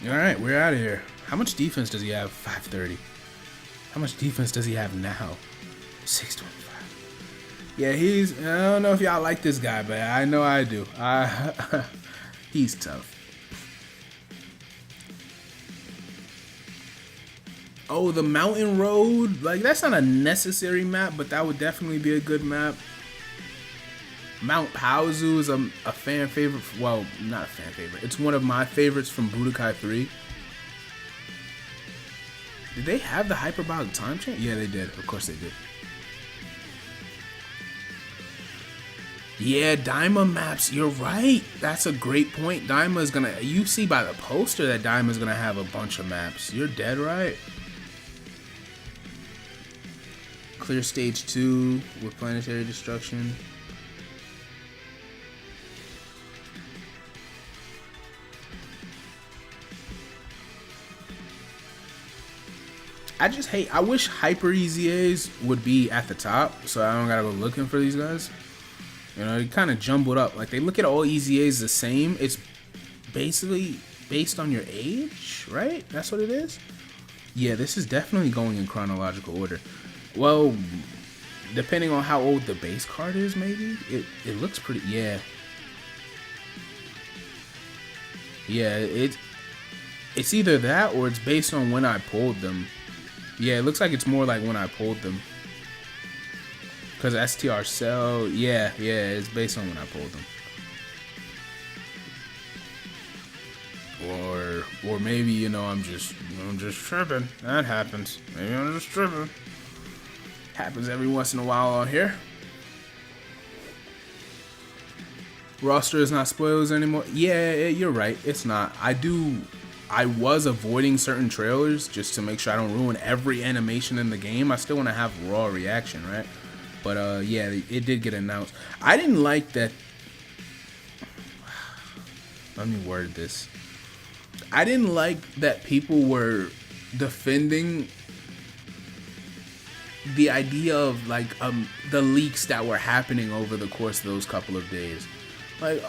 Alright, we're out of here. How much defense does he have? 530. How much defense does he have now? 625. Yeah, I don't know if y'all like this guy, but I know I do. He's tough. Oh, the mountain road. Like, that's not a necessary map, but that would definitely be a good map. Mount Paozu is a fan favorite. Well, not a fan favorite. It's one of my favorites from Budokai 3. Did they have the hyperbolic time chain? Yeah, they did. Of course they did. Yeah, Daima maps. You're right. That's a great point. Daima is gonna. You see by the poster that Daima is gonna have a bunch of maps. You're dead right. Clear stage 2 with planetary destruction. I wish Hyper EZAs would be at the top, so I don't gotta go looking for these guys. You know, it kind of jumbled up. Like, they look at all EZAs the same. It's basically based on your age, right? That's what it is? Yeah, this is definitely going in chronological order. Well, depending on how old the base card is, maybe? It looks pretty, yeah. Yeah, it's either that or it's based on when I pulled them. Yeah, it looks like it's more like when I pulled them. Because STR Cell, yeah, it's based on when I pulled them. Or maybe, you know, I'm just tripping. That happens. Maybe I'm just tripping. Happens every once in a while on here. Roster is not spoilers anymore. Yeah, you're right. It's not. I was avoiding certain trailers just to make sure I don't ruin every animation in the game. I still want to have raw reaction, right? But yeah, it did get announced. I didn't like that. Let me word this. I didn't like that people were defending the idea of like the leaks that were happening over the course of those couple of days. Like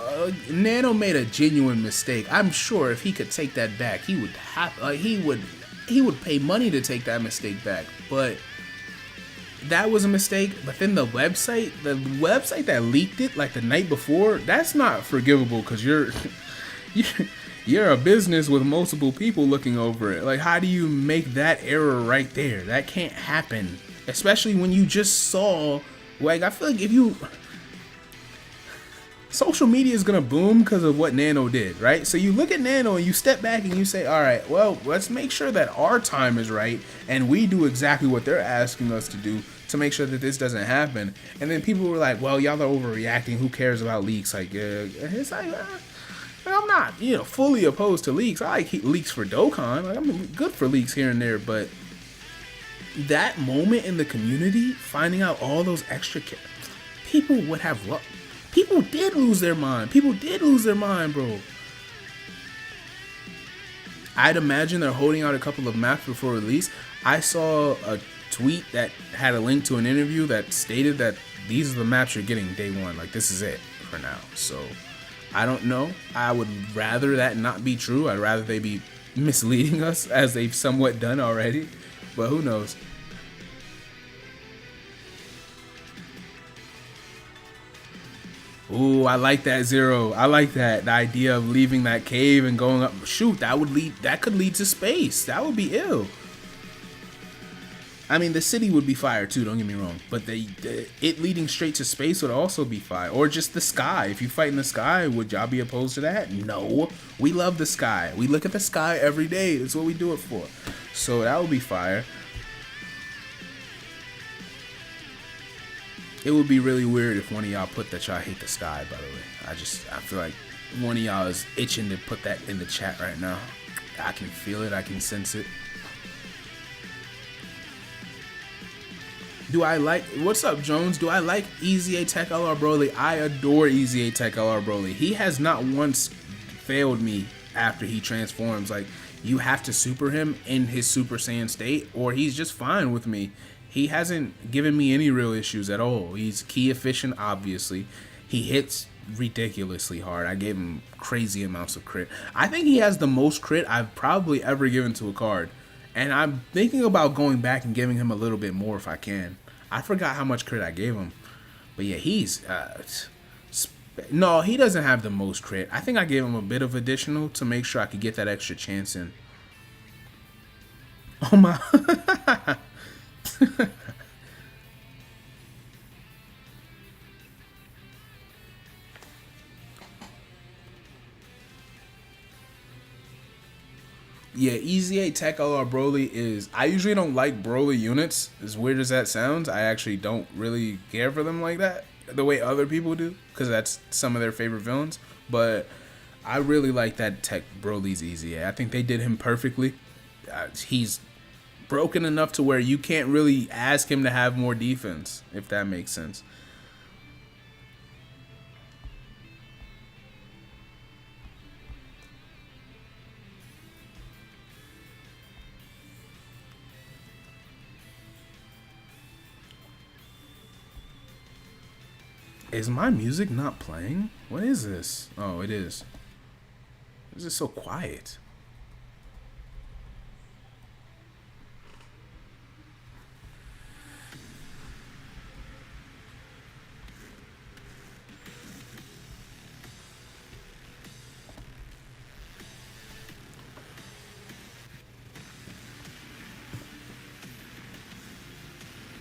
Nano made a genuine mistake. I'm sure if he could take that back, he would have he would pay money to take that mistake back. But that was a mistake. But then the website that leaked it like the night before, that's not forgivable because you're a business with multiple people looking over it. Like, how do you make that error right there? That can't happen. Especially when you just saw, like, I feel like if you... Social media is going to boom because of what Nano did, right? So you look at Nano and you step back and you say, all right, well, let's make sure that our time is right and we do exactly what they're asking us to do to make sure that this doesn't happen. And then people were like, well, y'all are overreacting. Who cares about leaks? Like, it's like... I'm not, you know, fully opposed to leaks. I like leaks for Dokkan. Like, I'm good for leaks here and there, but that moment in the community, finding out all those extra people would have people did lose their mind. People did lose their mind, bro. I'd imagine they're holding out a couple of maps before release. I saw a tweet that had a link to an interview that stated that these are the maps you're getting day one. Like, this is it for now. So, I don't know. I would rather that not be true. I'd rather they be misleading us, as they've somewhat done already. But who knows? Ooh, I like that, Zero. I like that. The idea of leaving that cave and going up. Shoot, that could lead to space. That would be ill. I mean, the city would be fire too, don't get me wrong. But it leading straight to space would also be fire. Or just the sky. If you fight in the sky, would y'all be opposed to that? No. We love the sky. We look at the sky every day. That's what we do it for. So that would be fire. It would be really weird if one of y'all put that y'all hate the sky, by the way. I feel like one of y'all is itching to put that in the chat right now. I can feel it. I can sense it. What's up, Jones? Do I like EZA Tech LR Broly? I adore EZA Tech LR Broly. He has not once failed me after he transforms. Like, you have to super him in his Super Saiyan state, or he's just fine with me. He hasn't given me any real issues at all. He's key efficient, obviously. He hits ridiculously hard. I gave him crazy amounts of crit. I think he has the most crit I've probably ever given to a card. And I'm thinking about going back and giving him a little bit more if I can. I forgot how much crit I gave him. But yeah, he's... no, he doesn't have the most crit. I think I gave him a bit of additional to make sure I could get that extra chance in. Oh my... Yeah, EZA Tech LR Broly is... I usually don't like Broly units, as weird as that sounds. I actually don't really care for them like that, the way other people do, because that's some of their favorite villains. But I really like that Tech Broly's EZA. I think they did him perfectly. He's broken enough to where you can't really ask him to have more defense, if that makes sense. Is my music not playing? What is this? Oh, it is. Why is it so quiet?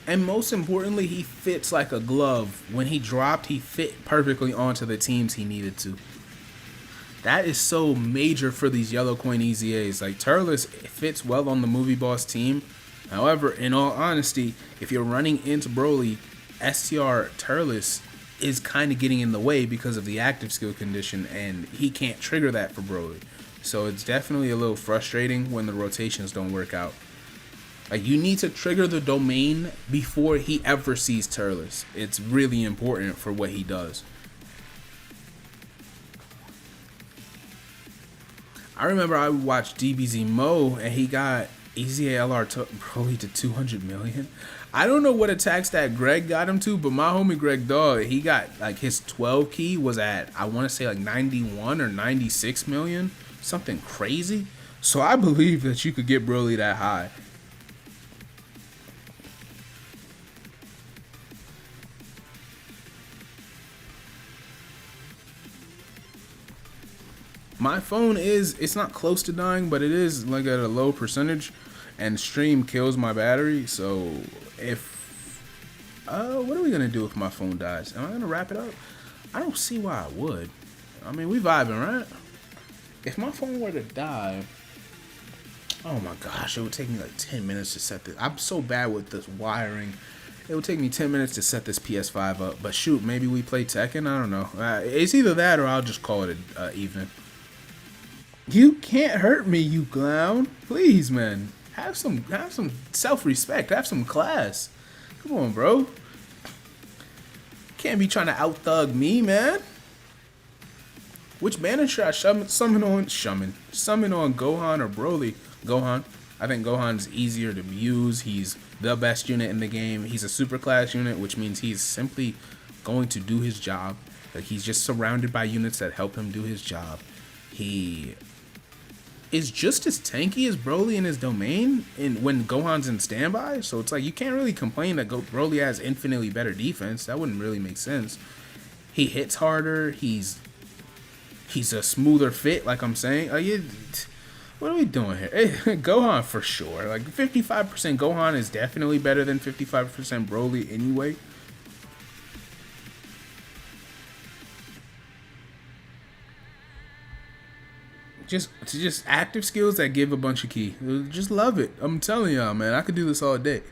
And most importantly, he fits like a glove. When he dropped, he fit perfectly onto the teams he needed to. That is so major for these yellow coin EZAs. Like, Turles fits well on the Movie Boss team. However, in all honesty, if you're running into Broly, STR Turles is kind of getting in the way because of the active skill condition, and he can't trigger that for Broly. So it's definitely a little frustrating when the rotations don't work out. Like, you need to trigger the domain before he ever sees Turles. It's really important for what he does. I remember I watched DBZ Mo and he got EZA LR Broly to 200 million. I don't know what attack stat Greg got him to, but my homie Greg Dog, he got, like, his 12 key was at, I want to say, like 91 or 96 million. Something crazy. So I believe that you could get Broly that high. My phone it's not close to dying, but it is like at a low percentage, and stream kills my battery. So if, what are we gonna do if my phone dies? Am I gonna wrap it up? I don't see why I would. I mean, we vibing, right? If my phone were to die, oh my gosh, it would take me like 10 minutes to set this. I'm so bad with this wiring. It would take me 10 minutes to set this PS5 up. But shoot, maybe we play Tekken. I don't know. It's either that or I'll just call it an evening. You can't hurt me, you clown. Please, man. Have some self-respect. Have some class. Come on, bro. Can't be trying to out-thug me, man. Which banner should I summon on Gohan or Broly? Gohan. I think Gohan is easier to use. He's the best unit in the game. He's a super class unit, which means he's simply going to do his job. Like, he's just surrounded by units that help him do his job. He is just as tanky as Broly in his domain when Gohan's in standby. So it's like, you can't really complain that Broly has infinitely better defense. That wouldn't really make sense. He hits harder. He's a smoother fit, like I'm saying. What are we doing here? Gohan for sure. Like 55% Gohan is definitely better than 55% Broly anyway. Just active skills that give a bunch of ki. Just love it. I'm telling y'all, man. I could do this all day.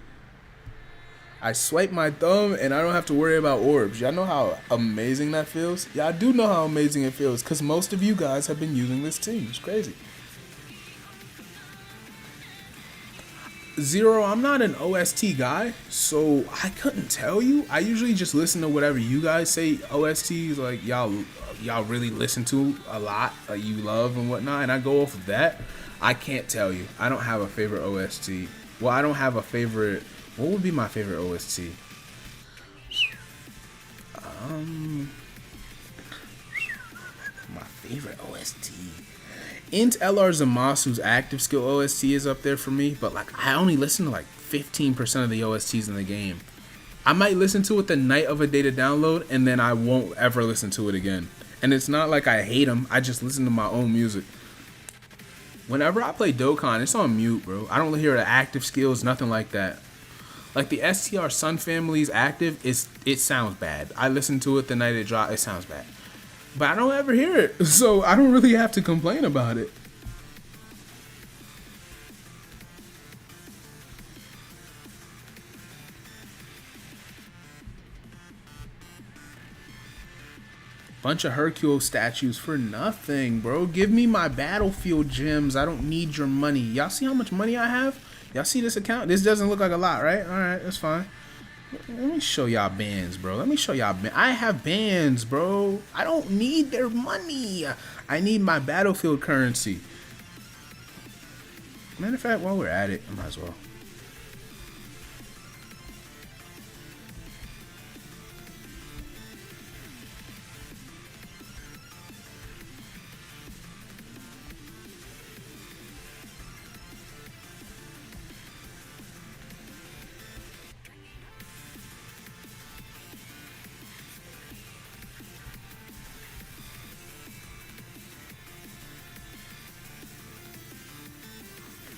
I swipe my thumb and I don't have to worry about orbs. Y'all know how amazing that feels? Y'all do know how amazing it feels because most of you guys have been using this team. It's crazy. Zero, I'm not an OST guy, so I couldn't tell you. I usually just listen to whatever you guys say OSTs, like y'all really listen to a lot, like you love and whatnot, and I go off of that. I can't tell you. I don't have a favorite OST. Well, I don't have a favorite. What would be my favorite OST? My favorite OST. Int LR Zamasu's active skill OST is up there for me, but like I only listen to like 15% of the OSTs in the game. I might listen to it the night of a data download, and then I won't ever listen to it again. And it's not like I hate them, I just listen to my own music. Whenever I play Dokkan, it's on mute, bro. I don't hear the active skills, nothing like that. Like the STR Sun Family's active, it sounds bad. I listened to it the night it dropped, it sounds bad. But I don't ever hear it, so I don't really have to complain about it. Bunch of Hercule statues for nothing, bro. Give me my battlefield gems. I don't need your money. Y'all see how much money I have? Y'all see this account? This doesn't look like a lot, right? Alright, that's fine. Let me show y'all bands, bro. Let me show y'all bands. I have bands, bro. I don't need their money. I need my battlefield currency. Matter of fact, while we're at it, I might as well.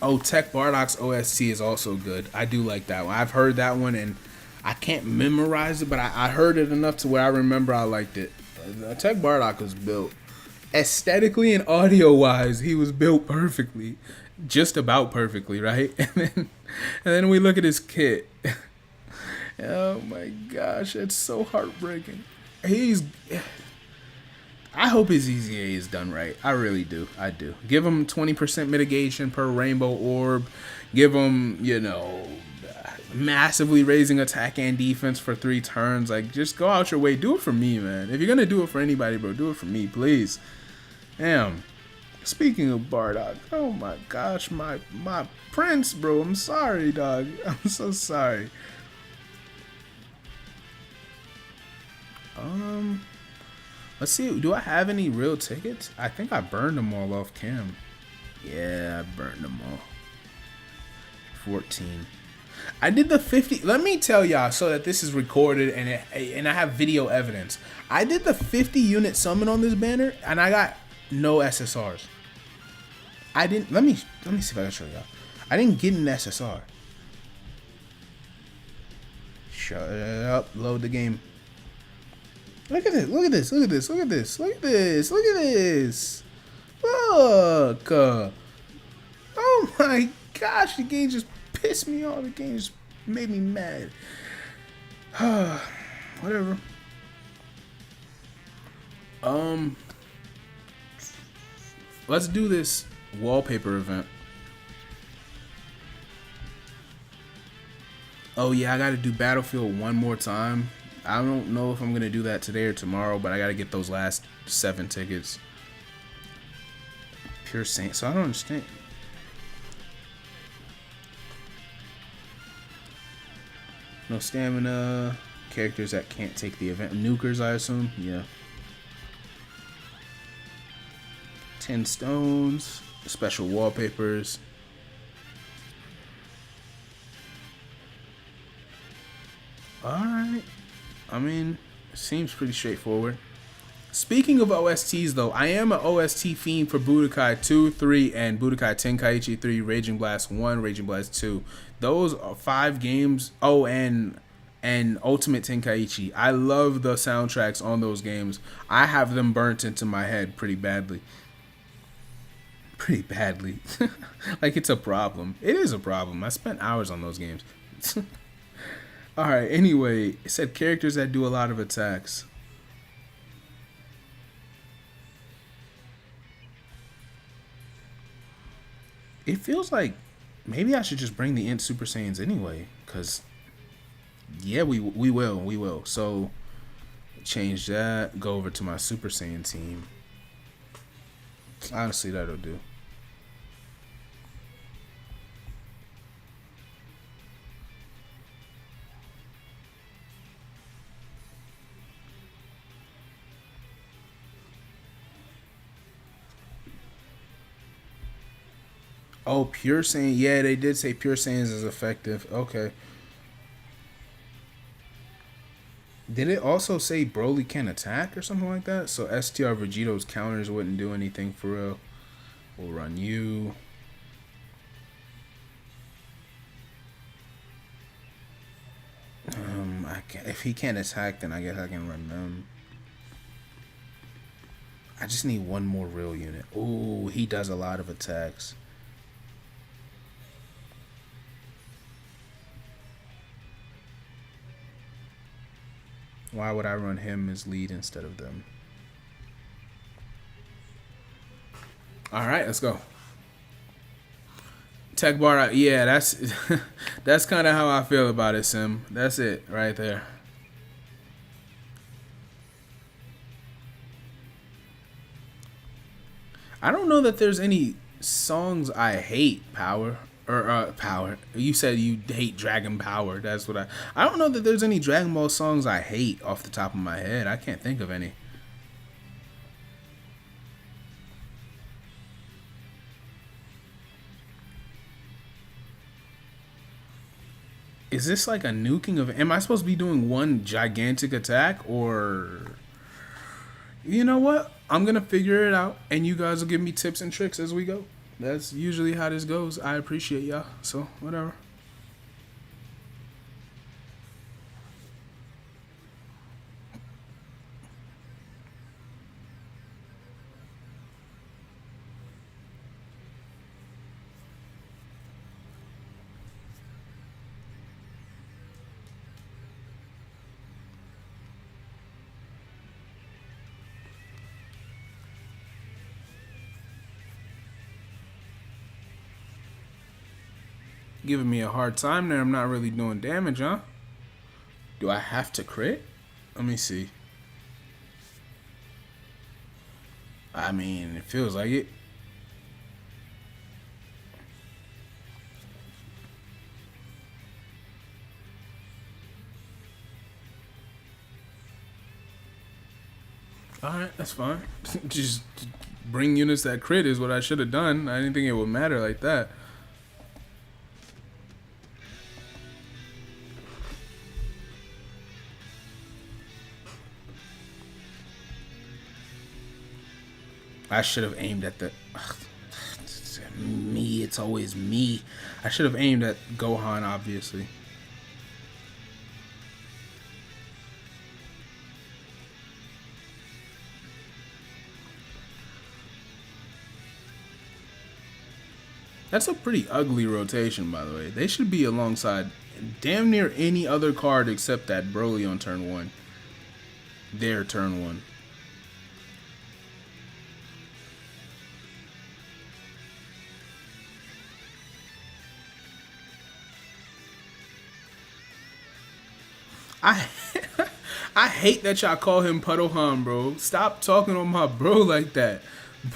Oh, Tech Bardock's OST is also good. I do like that one. I've heard that one, and I can't memorize it, but I heard it enough to where I remember I liked it. Tech Bardock was built aesthetically and audio-wise. He was built perfectly, just about perfectly, right? And then we look at his kit. Oh my gosh, it's so heartbreaking. I hope his EZA is done right. I really do. I do. Give him 20% mitigation per rainbow orb. Give him, massively raising attack and defense for 3 turns. Like, just go out your way. Do it for me, man. If you're going to do it for anybody, bro, do it for me, please. Damn. Speaking of Bardock, oh my gosh, my prince, bro. I'm sorry, dog. I'm so sorry. Let's see, do I have any real tickets? I think I burned them all off cam. Yeah, I burned them all. 14. I did the 50. Let me tell y'all so that this is recorded and I have video evidence. I did the 50 unit summon on this banner and I got no SSRs. I didn't. Let me see if I can show y'all. I didn't get an SSR. Shut up. Load the game. Look at this, look at this, look at this, look at this, look at this, look at this. Look. Oh my gosh, the game just pissed me off. The game just made me mad. Whatever. Let's do this wallpaper event. Oh yeah, I gotta do Battlefield one more time. I don't know if I'm gonna do that today or tomorrow, but I gotta get those last 7 tickets. Pure Saint. So I don't understand. No stamina. Characters that can't take the event. Nukers, I assume. Yeah. 10 stones. Special wallpapers. Alright. I mean, seems pretty straightforward. Speaking of OSTs, though, I am an OST fiend for Budokai 2, 3, and Budokai Tenkaichi 3, Raging Blast 1, Raging Blast 2. Those are 5 games. Oh, and Ultimate Tenkaichi. I love the soundtracks on those games. I have them burnt into my head pretty badly. Pretty badly. Like it's a problem. It is a problem. I spent hours on those games. Alright, anyway, it said characters that do a lot of attacks. It feels like maybe I should just bring the Int Super Saiyans anyway, because yeah, we will. So change that, go over to my Super Saiyan team. Honestly, that'll do. Oh, Pure Saiyan. Yeah, they did say Pure Saiyans is effective. Okay. Did it also say Broly can attack or something like that? So STR Vegito's counters wouldn't do anything for real. We'll run you. If he can't attack, then I guess I can run them. I just need one more real unit. Ooh, he does a lot of attacks. Why would I run him as lead instead of them? Alright, let's go. Tech bar, yeah, that's that's kind of how I feel about it, Sim. That's it right there. I don't know that there's any songs I hate, Power. Or Power. You said you hate Dragon Power. That's what I don't know that there's any Dragon Ball songs I hate off the top of my head. I can't think of any. Is this like a nuking of? Am I supposed to be doing one gigantic attack, or you know what? I'm gonna figure it out, and you guys will give me tips and tricks as we go. That's usually how this goes. I appreciate y'all. So whatever. Giving me a hard time there. I'm not really doing damage, huh? Do I have to crit? Let me see. I mean, it feels like it. Alright, that's fine. Just bring units that crit is what I should have done. I didn't think it would matter like that. I should have aimed at the... Ugh, me, it's always me. I should have aimed at Gohan, obviously. That's a pretty ugly rotation, by the way. They should be alongside damn near any other card except that Broly on turn 1. Their turn 1. I I hate that y'all call him Puddlehan, bro. Stop talking on my bro like that.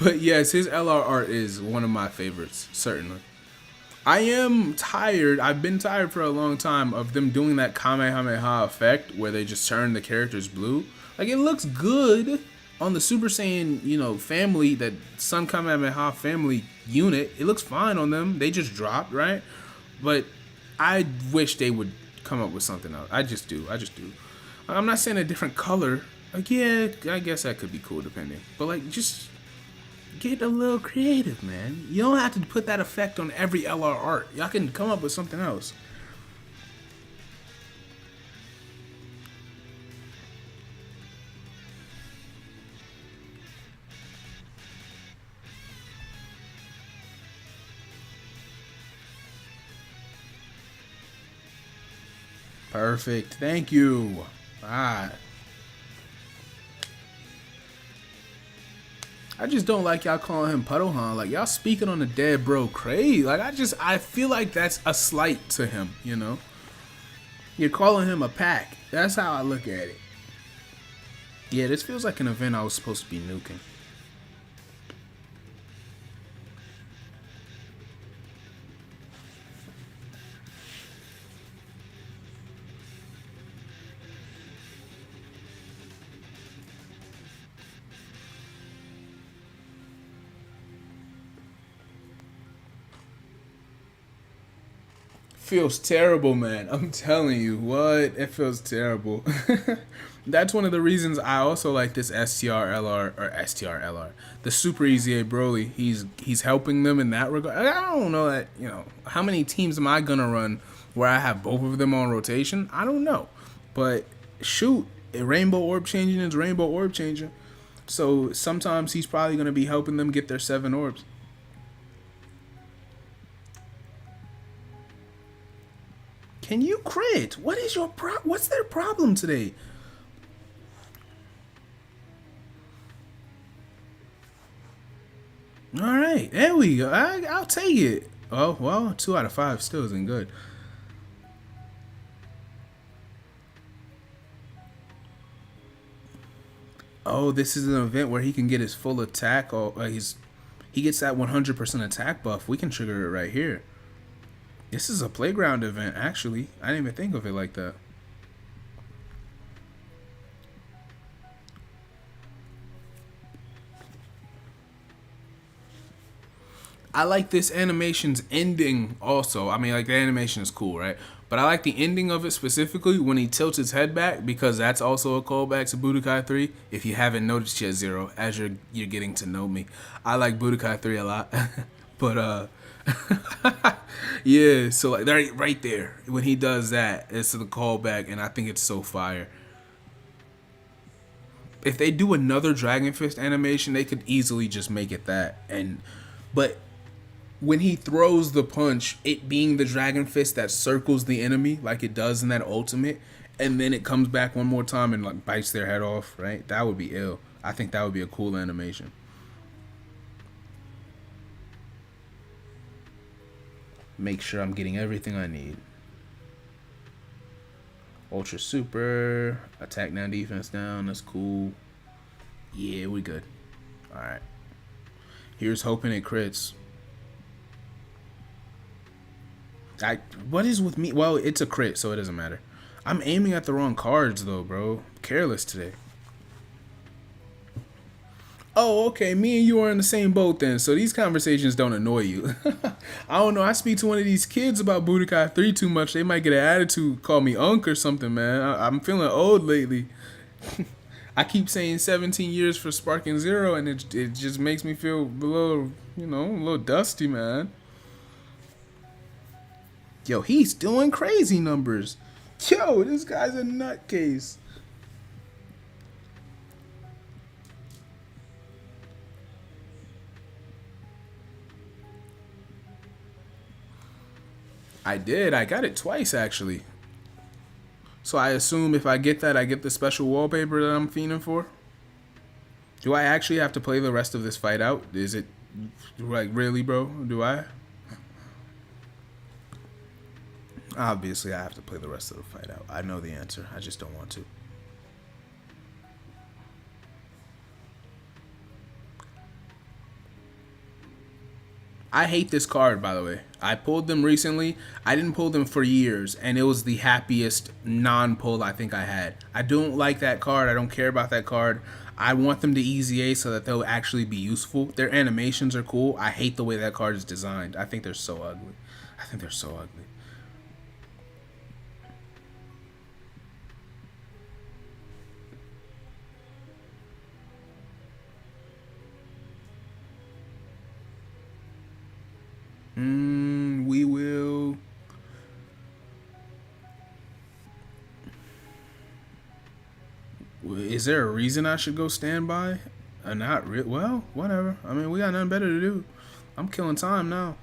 But yes, his LR art is one of my favorites, certainly. I am tired. I've been tired for a long time of them doing that Kamehameha effect where they just turn the characters blue. Like, it looks good on the Super Saiyan, you know, family, that Sun Kamehameha family unit. It looks fine on them. They just dropped, right? But I wish they would come up with something else. I just do. I'm not saying a different color. Like, yeah, I guess that could be cool depending. But, like, just get a little creative, man. You don't have to put that effect on every LR art. Y'all can come up with something else. Perfect. Thank you. Ah. I just don't like y'all calling him Puddlehan. Like, y'all speaking on the dead bro crazy. Like, I feel like that's a slight to him, you know? You're calling him a pack. That's how I look at it. Yeah, this feels like an event I was supposed to be nuking. Feels terrible, man. I'm telling you, what? It feels terrible. That's one of the reasons I also like this STR LR, the Super-EZA Broly. He's helping them in that regard. I don't know that, you know, how many teams am I gonna run where I have both of them on rotation? I don't know, but shoot, a Rainbow Orb changing is Rainbow Orb changing. So sometimes he's probably gonna be helping them get their 7 orbs. Can you crit? What is your what's their problem today? All right, there we go. I'll take it. Oh, well, 2 out of 5 still isn't good. Oh, this is an event where he can get his full attack. Or he gets that 100% attack buff. We can trigger it right here. This is a playground event, actually. I didn't even think of it like that. I like this animation's ending also. I mean, like, the animation is cool, right? But I like the ending of it specifically when he tilts his head back, because that's also a callback to Budokai 3. If you haven't noticed yet, Zero, as you're getting to know me, I like Budokai 3 a lot. But yeah, so like right there when he does that, it's the callback, and I think it's so fire. If they do another Dragon Fist animation, they could easily just make it that. But when he throws the punch, it being the Dragon Fist that circles the enemy like it does in that ultimate, and then it comes back one more time and like bites their head off, right? That would be ill. I think that would be a cool animation. Make sure I'm getting everything I need. Ultra Super, attack down, defense down, that's cool. Yeah, we good. Alright. Here's hoping it crits. What is with me? Well, it's a crit, so it doesn't matter. I'm aiming at the wrong cards though, bro. Careless today. Oh, okay. Me and you are in the same boat then, so these conversations don't annoy you. I don't know. I speak to one of these kids about Budokai 3 too much. They might get an attitude, call me Unk or something, man. I'm feeling old lately. I keep saying 17 years for Sparking Zero, and it just makes me feel a little, you know, a little dusty, man. Yo, he's doing crazy numbers. Yo, this guy's a nutcase. I did. I got it twice, actually. So I assume if I get that, I get the special wallpaper that I'm fiending for? Do I actually have to play the rest of this fight out? Is it, like, really, bro? Do I? Obviously, I have to play the rest of the fight out. I know the answer. I just don't want to. I hate this card, by the way. I pulled them recently. I didn't pull them for years, and it was the happiest non-pull I think I had. I don't like that card. I don't care about that card. I want them to EZA so that they'll actually be useful. Their animations are cool. I hate the way that card is designed. I think they're so ugly. I think they're so ugly. We will. Is there a reason I should go standby? Not real. Well, whatever. I mean, we got nothing better to do. I'm killing time now.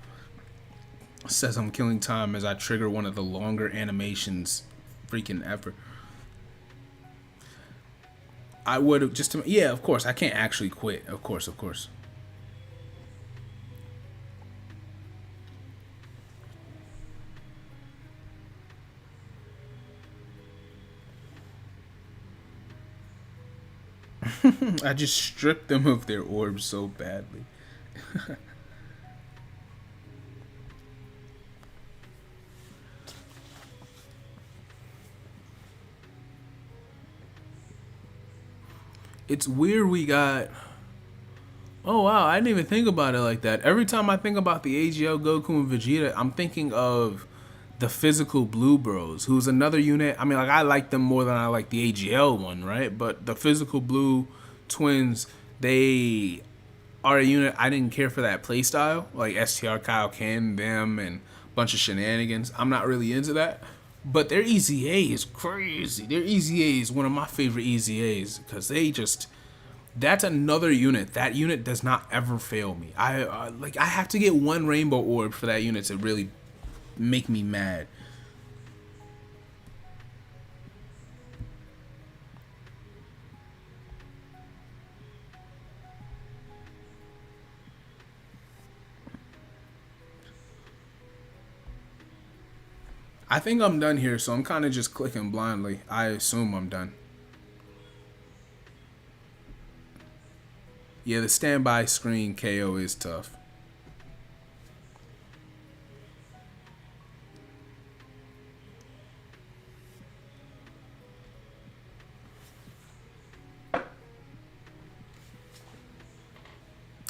It says I'm killing time as I trigger one of the longer animations. Freaking ever. I would have just. Yeah, of course. I can't actually quit. Of course, of course. I just stripped them of their orbs so badly. It's weird we got. Oh wow, I didn't even think about it like that. Every time I think about the AGL Goku and Vegeta, I'm thinking of the physical Blue Bros, who's another unit. I mean, like I like them more than I like the AGL one, right? But the physical Blue twins, they are a unit I didn't care for that playstyle, like STR Kaioken, them, and a bunch of shenanigans. I'm not really into that. But their EZA is crazy. Their EZA is one of my favorite EZAs because they just. That's another unit. That unit does not ever fail me. I have to get one rainbow orb for that unit to really make me mad. I think I'm done here, so I'm kind of just clicking blindly. I assume I'm done. Yeah, the standby screen KO is tough.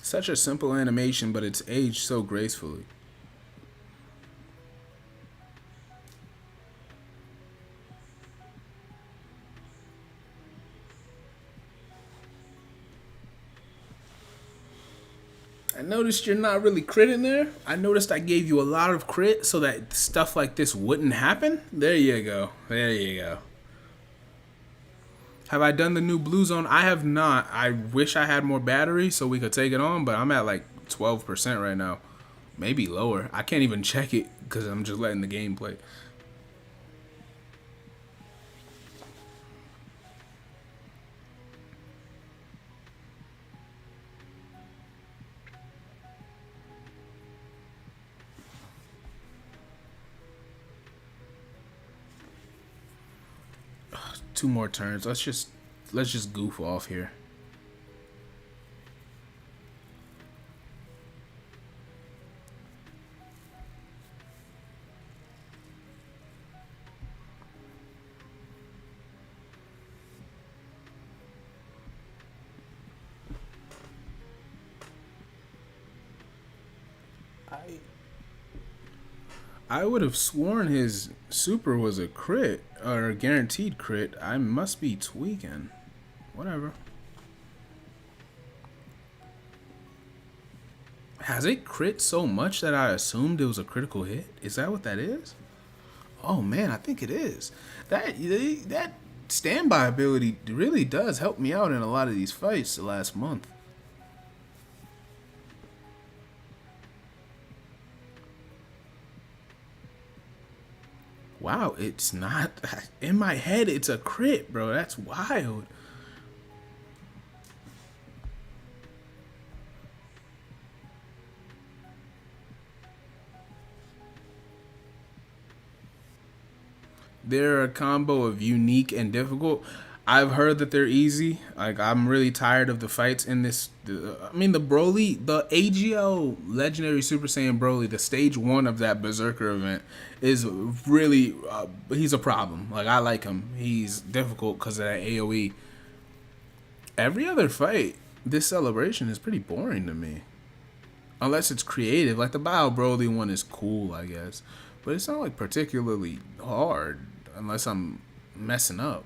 Such a simple animation, but it's aged so gracefully. I noticed you're not really critting there. I noticed I gave you a lot of crit so that stuff like this wouldn't happen. There you go. There you go. Have I done the new Blue Zone? I have not. I wish I had more battery so we could take it on, but I'm at like 12% right now. Maybe lower. I can't even check it because I'm just letting the game play. Two more turns. Let's just goof off here. I would have sworn his super was a crit or a guaranteed crit. I must be tweaking. Whatever. Has it crit so much that I assumed it was a critical hit? Is that what that is? Oh man, I think it is. That standby ability really does help me out in a lot of these fights the last month. Wow, it's not in my head. It's a crit, bro. That's wild. They're a combo of unique and difficult. I've heard that they're easy. Like, I'm really tired of the fights in this. I mean, the Broly, the AGL Legendary Super Saiyan Broly, the stage 1 of that Berserker event is really, he's a problem. Like, I like him. He's difficult because of that AoE. Every other fight, this celebration is pretty boring to me. Unless it's creative. Like, the Bio Broly one is cool, I guess. But it's not, like, particularly hard. Unless I'm messing up.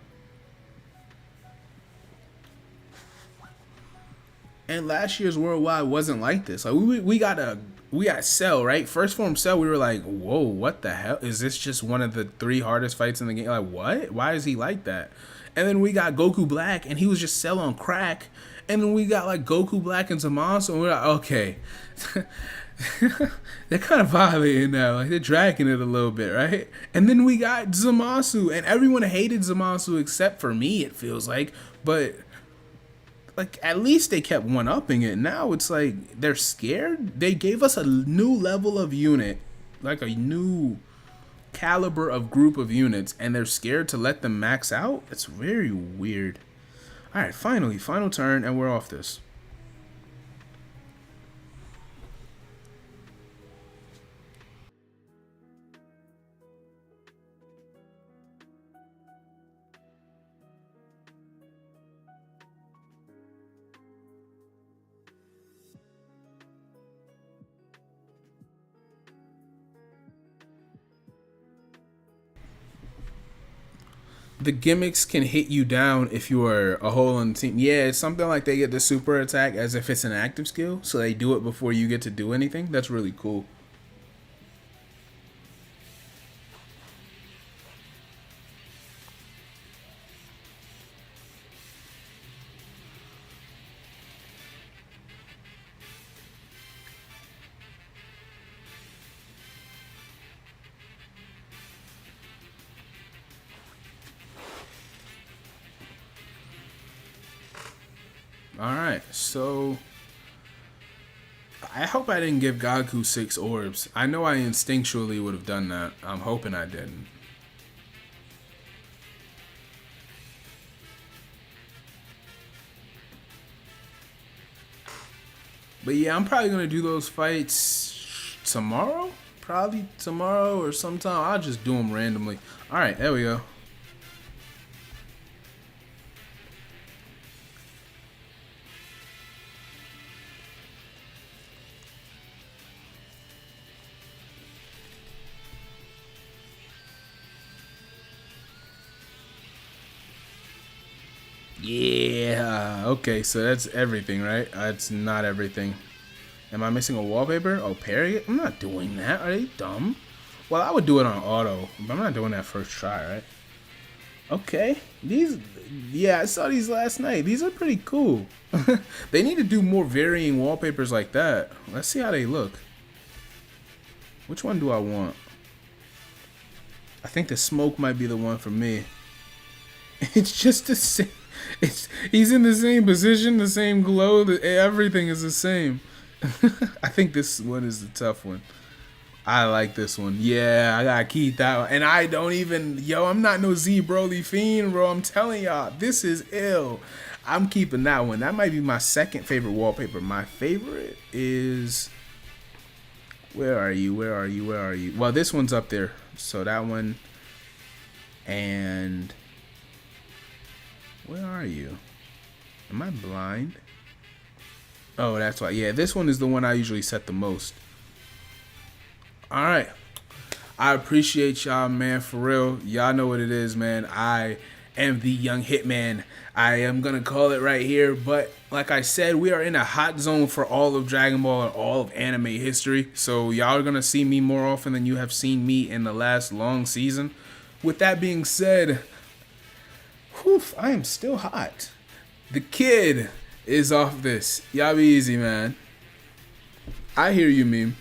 And last year's Worldwide wasn't like this. Like, we got Cell, right? First form Cell, we were like, whoa, what the hell? Is this just one of the 3 hardest fights in the game? Like, what? Why is he like that? And then we got Goku Black, and he was just Cell on crack. And then we got, like, Goku Black and Zamasu, and we're like, okay. They're kind of violating now. Like, they're dragging it a little bit, right? And then we got Zamasu, and everyone hated Zamasu except for me, it feels like. But, like, at least they kept one-upping it. Now it's like they're scared. They gave us a new level of unit, like a new caliber of group of units, and they're scared to let them max out. It's very weird. All right, finally, final turn, and we're off this. The gimmicks can hit you down if you are a hole on the team. Yeah, it's something like they get the super attack as if it's an active skill, so they do it before you get to do anything. That's really cool. Alright, so I hope I didn't give Gaku 6 orbs. I know I instinctually would have done that. I'm hoping I didn't. But yeah, I'm probably going to do those fights tomorrow? Probably tomorrow or sometime. I'll just do them randomly. Alright, there we go. Yeah. Okay, so that's everything, right? That's not everything. Am I missing a wallpaper? Oh, parry it? I'm not doing that. Are they dumb? Well, I would do it on auto, but I'm not doing that first try, right? Okay. These, yeah, I saw these last night. These are pretty cool. They need to do more varying wallpapers like that. Let's see how they look. Which one do I want? I think the smoke might be the one for me. It's just the same. He's in the same position, the same glow. Everything is the same. I think this one is the tough one. I like this one. Yeah, I gotta keep that one. And I don't even, yo, I'm not no Z Broly fiend, bro. I'm telling y'all, this is ill. I'm keeping that one. That might be my second favorite wallpaper. My favorite is, where are you? Where are you? Where are you? Well, this one's up there. So that one, and where are you? Am I blind? Oh, that's why. Yeah, this one is the one I usually set the most. Alright. I appreciate y'all, man, for real. Y'all know what it is, man. I am the young hitman. I am going to call it right here. But like I said, we are in a hot zone for all of Dragon Ball and all of anime history. So y'all are going to see me more often than you have seen me in the last long season. With that being said, whew, I am still hot. The kid is off this. Y'all be easy, man. I hear you, meme.